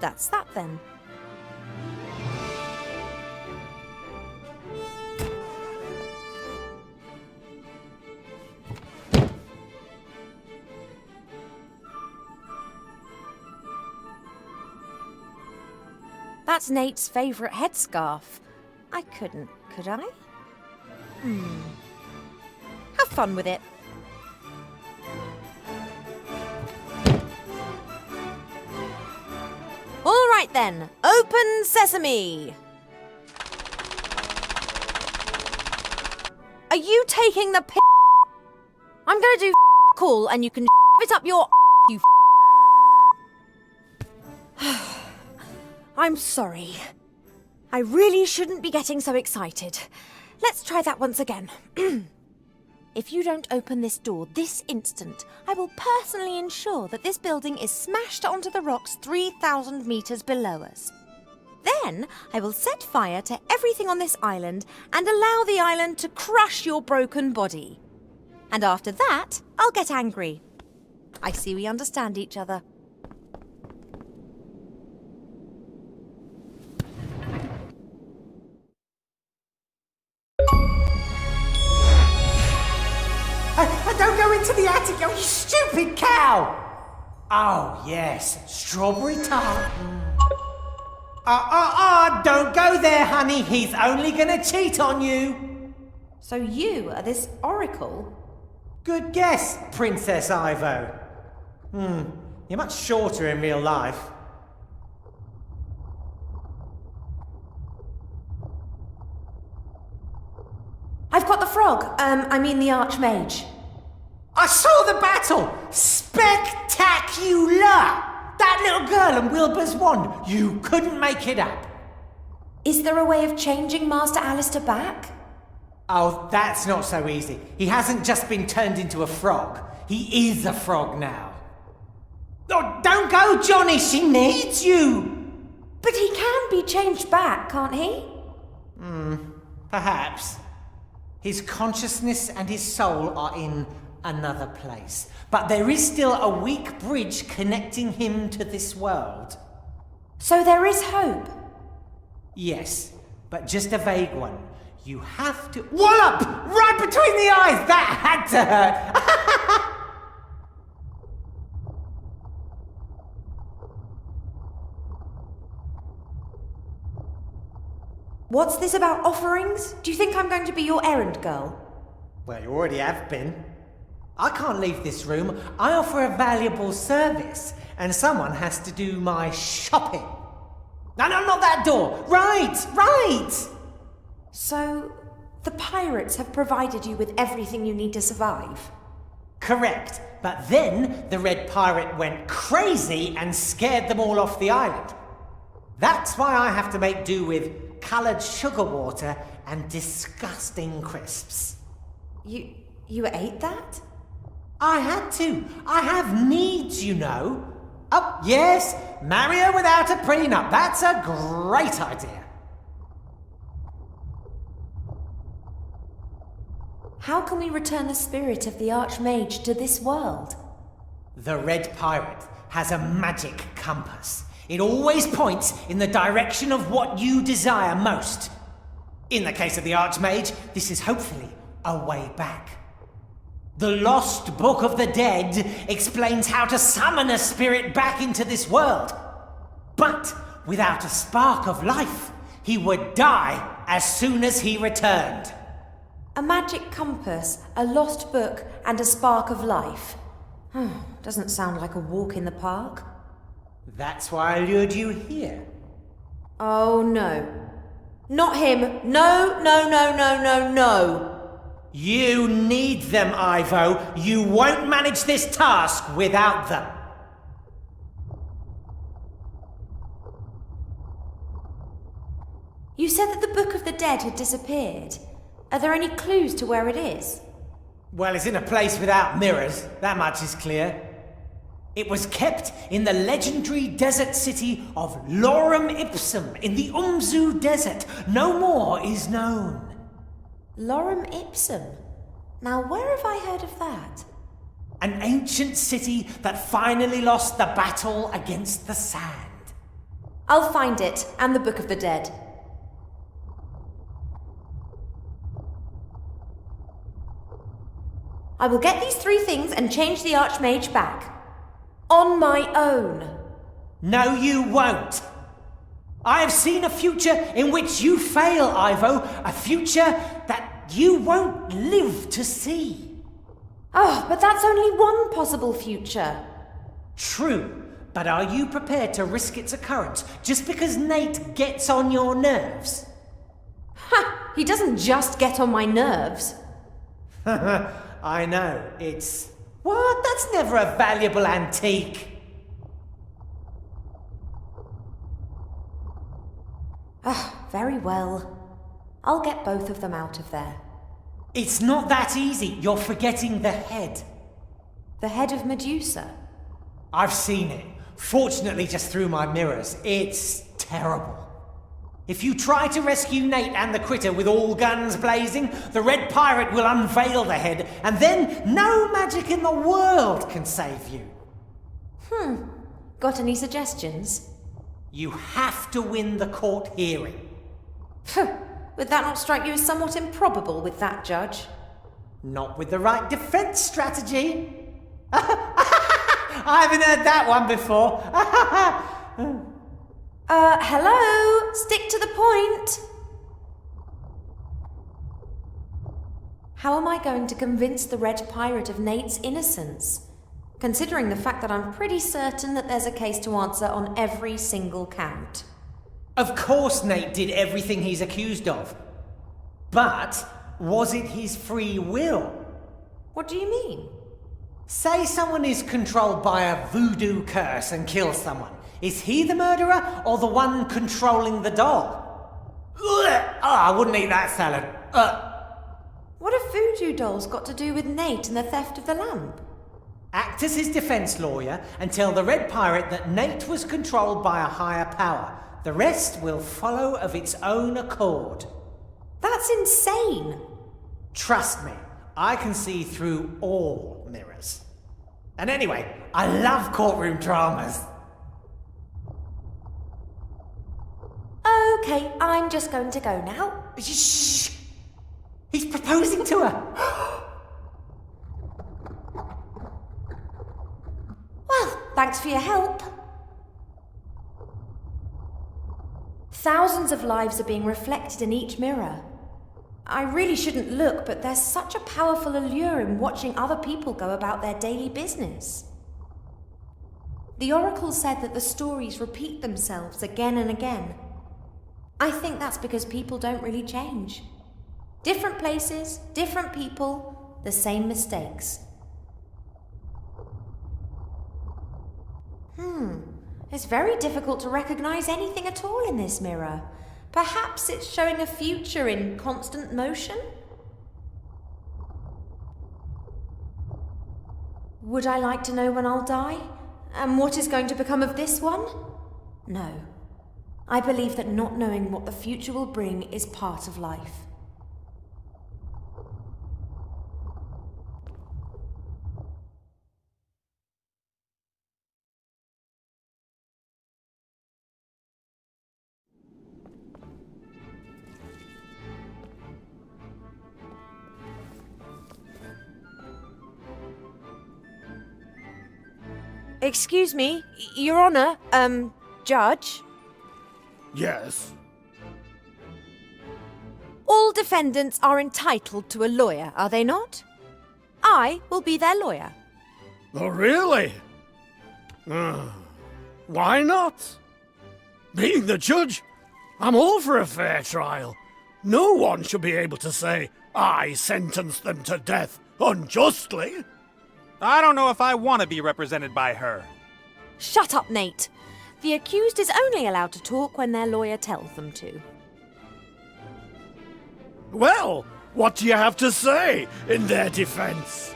That's that then. That's Nate's favourite headscarf. I couldn't, could I? Have fun with it. All right then, open sesame! Are you taking the piss? I'm gonna do cool and you can it up your you I'm sorry. I really shouldn't be getting so excited. Let's try that once again. If you don't open this door this instant, I will personally ensure that this building is smashed onto the rocks 3,000 metres below us. Then I will set fire to everything on this island and allow the island to crush your broken body. And after that, I'll get angry. I see we understand each other. Don't go into the attic, you stupid cow! Oh, yes, strawberry tart. Don't go there, honey. He's only gonna cheat on you. So you are this oracle? Good guess, Princess Ivo. You're much shorter in real life. I've got the frog. I mean the archmage. I saw the battle! Spectacular! That little girl and Wilbur's wand, you couldn't make it up. Is there a way of changing Master Alistair back? Oh, that's not so easy. He hasn't just been turned into a frog. He is a frog now. Oh, don't go, Johnny! She needs you! But he can be changed back, can't he? Perhaps. His consciousness and his soul are in another place. But there is still a weak bridge connecting him to this world. So there is hope? Yes, but just a vague one. You have to... Wallop! Right between the eyes! That had to hurt! What's this about offerings? Do you think I'm going to be your errand girl? Well, you already have been. I can't leave this room. I offer a valuable service, and someone has to do my shopping. No, not that door! Right! So, the pirates have provided you with everything you need to survive? Correct. But then the Red Pirate went crazy and scared them all off the island. That's why I have to make do with coloured sugar water and disgusting crisps. You ate that? I had to. I have needs, you know. Oh, yes, marry her without a prenup. That's a great idea. How can we return the spirit of the Archmage to this world? The Red Pirate has a magic compass. It always points in the direction of what you desire most. In the case of the Archmage, this is hopefully a way back. The Lost Book of the Dead explains how to summon a spirit back into this world. But without a spark of life, he would die as soon as he returned. A magic compass, a lost book, and a spark of life. Doesn't sound like a walk in the park. That's why I lured you here. Oh no. Not him. No. You need them, Ivo. You won't manage this task without them. You said that the Book of the Dead had disappeared. Are there any clues to where it is? Well, it's in a place without mirrors. That much is clear. It was kept in the legendary desert city of Lorem Ipsum in the Umzu Desert. No more is known. Lorem Ipsum? Now, where have I heard of that? An ancient city that finally lost the battle against the sand. I'll find it, and the Book of the Dead. I will get these 3 things and change the Archmage back. On my own. No, you won't. I have seen a future in which you fail, Ivo. A future that you won't live to see. Oh, but that's only one possible future. True, but are you prepared to risk its occurrence just because Nate gets on your nerves? Ha! He doesn't just get on my nerves. I know, it's... What? That's never a valuable antique. Very well. I'll get both of them out of there. It's not that easy. You're forgetting the head. The head of Medusa? I've seen it. Fortunately, just through my mirrors. It's terrible. If you try to rescue Nate and the critter with all guns blazing, the Red Pirate will unveil the head, and then no magic in the world can save you. Got any suggestions? You have to win the court hearing. Would that not strike you as somewhat improbable with that judge? Not with the right defense strategy. I haven't heard that one before. Hello? Stick to the point. How am I going to convince the Red Pirate of Nate's innocence? Considering the fact that I'm pretty certain that there's a case to answer on every single count. Of course Nate did everything he's accused of. But was it his free will? What do you mean? Say someone is controlled by a voodoo curse and kills someone. Is he the murderer or the one controlling the doll? I wouldn't eat that salad. What have voodoo dolls got to do with Nate and the theft of the lamp? Act as his defense lawyer and tell the Red Pirate that Nate was controlled by a higher power. The rest will follow of its own accord. That's insane. Trust me, I can see through all mirrors. And anyway, I love courtroom dramas. Okay, I'm just going to go now. Shh! He's proposing to her. Well, thanks for your help. Thousands of lives are being reflected in each mirror. I really shouldn't look, but there's such a powerful allure in watching other people go about their daily business. The Oracle said that the stories repeat themselves again and again. I think that's because people don't really change. Different places, different people, the same mistakes. It's very difficult to recognize anything at all in this mirror. Perhaps it's showing a future in constant motion? Would I like to know when I'll die? And what is going to become of this one? No. I believe that not knowing what the future will bring is part of life. Excuse me, Your Honor, Judge? Yes? All defendants are entitled to a lawyer, are they not? I will be their lawyer. Oh, really? Why not? Being the judge, I'm all for a fair trial. No one should be able to say, I sentenced them to death unjustly. I don't know if I want to be represented by her. Shut up, Nate. The accused is only allowed to talk when their lawyer tells them to. Well, what do you have to say in their defense?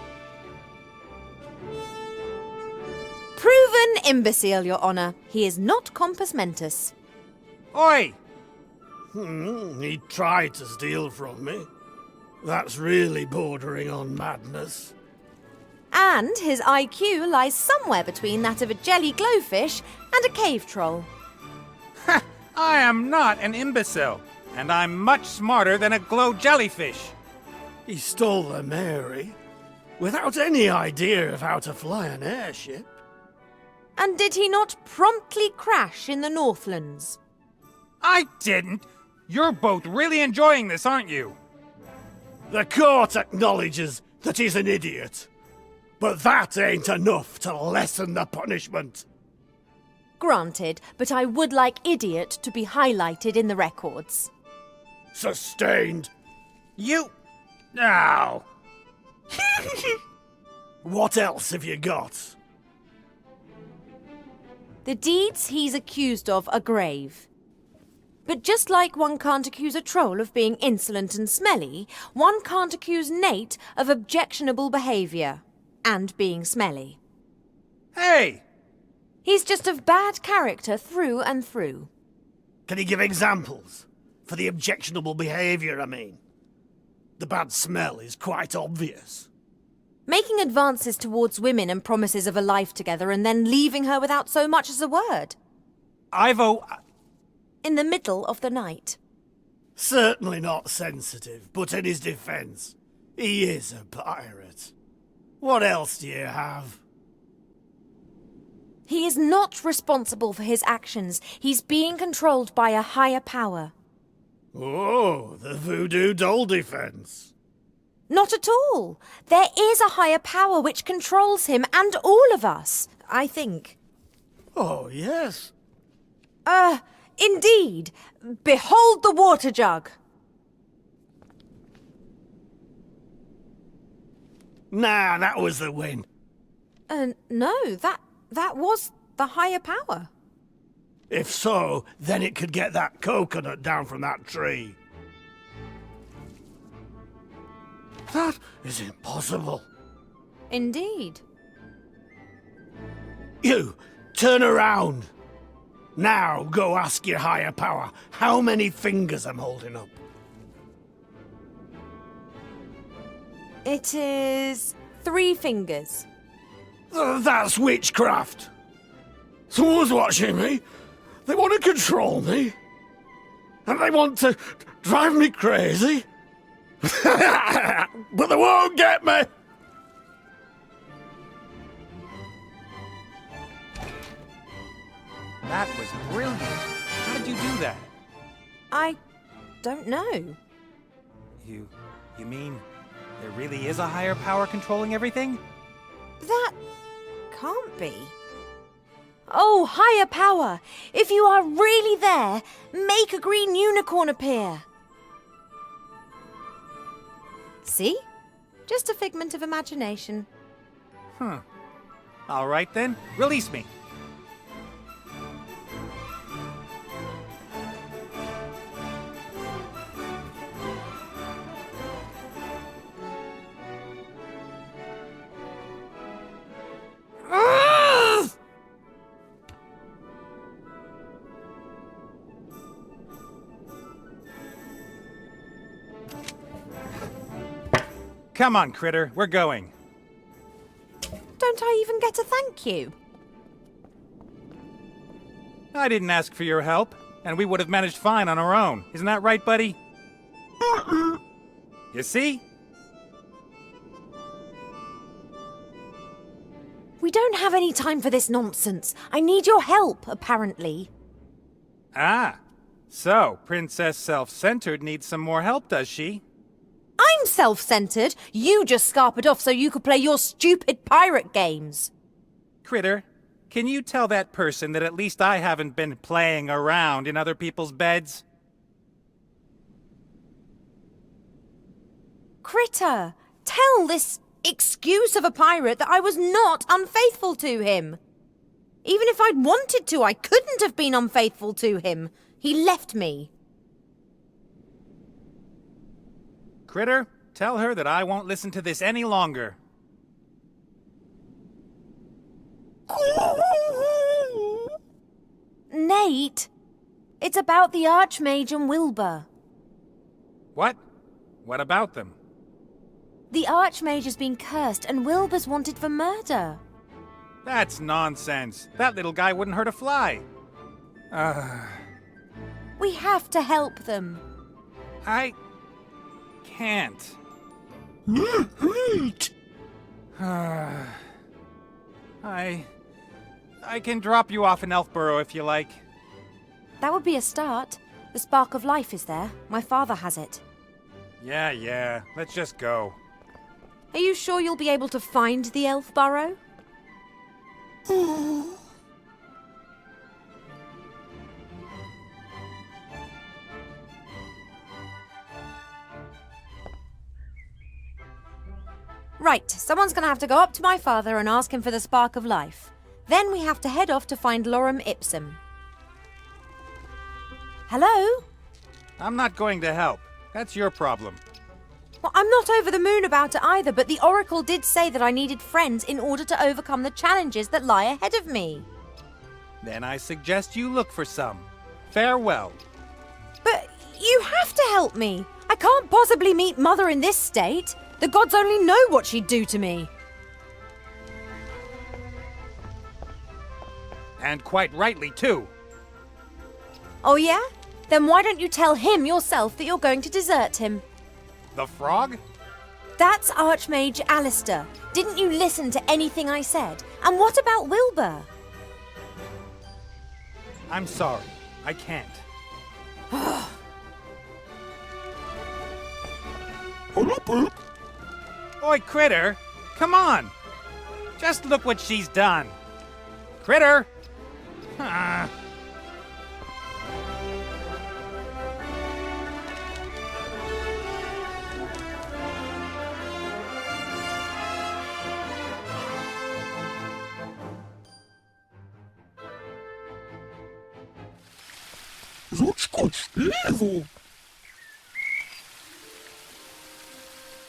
Proven imbecile, Your Honor. He is not compos mentis. Oi! He tried to steal from me. That's really bordering on madness. And his IQ lies somewhere between that of a jelly glowfish and a cave troll. I am not an imbecile, and I'm much smarter than a glow jellyfish. He stole the Mary without any idea of how to fly an airship. And did he not promptly crash in the Northlands? I didn't. You're both really enjoying this, aren't you? The court acknowledges that he's an idiot. But that ain't enough to lessen the punishment. Granted, but I would like idiot to be highlighted in the records. Sustained. You... Ow. What else have you got? The deeds he's accused of are grave. But just like one can't accuse a troll of being insolent and smelly, one can't accuse Nate of objectionable behaviour. And being smelly. Hey! He's just of bad character through and through. Can you give examples? For the objectionable behaviour, I mean. The bad smell is quite obvious. Making advances towards women and promises of a life together and then leaving her without so much as a word. In the middle of the night. Certainly not sensitive, but in his defence, he is a pirate. What else do you have? He is not responsible for his actions. He's being controlled by a higher power. Oh, the voodoo doll defense. Not at all. There is a higher power which controls him and all of us, I think. Oh, yes. Indeed. Behold the water jug. Nah, that was the win. No, that was the higher power. If so, then it could get that coconut down from that tree. That is impossible. Indeed. You, turn around. Now go ask your higher power how many fingers I'm holding up. It is 3 fingers. That's witchcraft. Someone's watching me. They want to control me. And they want to drive me crazy. But they won't get me. That was brilliant. How did you do that? I don't know. You mean there really is a higher power controlling everything? That can't be. Oh, higher power! If you are really there, make a green unicorn appear. See? Just a figment of imagination. All right then, release me. Come on, Critter, we're going. Don't I even get a thank you? I didn't ask for your help, and we would have managed fine on our own. Isn't that right, buddy? You see? We don't have any time for this nonsense. I need your help, apparently. Ah, so Princess Self-Centered needs some more help, does she? I'm self-centered. You just scarpered off so you could play your stupid pirate games. Critter, can you tell that person that at least I haven't been playing around in other people's beds? Critter, tell this excuse of a pirate that I was not unfaithful to him. Even if I'd wanted to, I couldn't have been unfaithful to him. He left me. Critter, tell her that I won't listen to this any longer. Nate, it's about the Archmage and Wilbur. What? What about them? The Archmage has been cursed and Wilbur's wanted for murder. That's nonsense. That little guy wouldn't hurt a fly. We have to help them. I can't. I can drop you off in Elfborough if you like. That would be a start. The spark of life is there. My father has it. Yeah. Let's just go. Are you sure you'll be able to find the elf burrow? Right, someone's gonna have to go up to my father and ask him for the spark of life. Then we have to head off to find Lorem Ipsum. Hello? I'm not going to help. That's your problem. Well, I'm not over the moon about it either, but the Oracle did say that I needed friends in order to overcome the challenges that lie ahead of me. Then I suggest you look for some. Farewell. But you have to help me. I can't possibly meet Mother in this state. The gods only know what she'd do to me. And quite rightly, too. Oh, yeah? Then why don't you tell him yourself that you're going to desert him? The frog? That's Archmage Alistair. Didn't you listen to anything I said? And what about Wilbur? I'm sorry. I can't. Oi, Critter! Come on! Just look what she's done. Critter!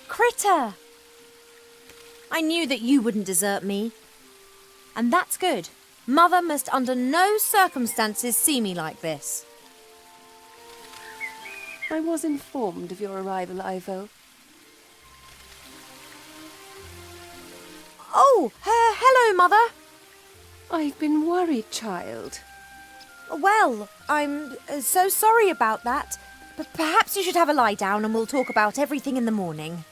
Critter! I knew that you wouldn't desert me. And that's good. Mother must under no circumstances see me like this. I was informed of your arrival, Ivo. Oh, hello, Mother. I've been worried, child. Well, I'm so sorry about that. But perhaps you should have a lie down and we'll talk about everything in the morning.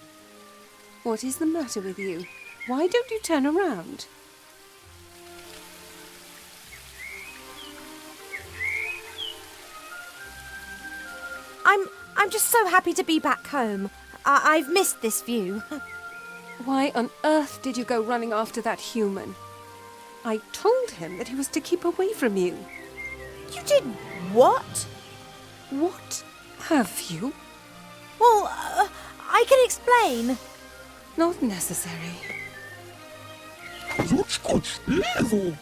What is the matter with you? Why don't you turn around? I'm just so happy to be back home. I've missed this view. Why on earth did you go running after that human? I told him that he was to keep away from you. You did what? What have you? Well, I can explain. Not necessary. Level.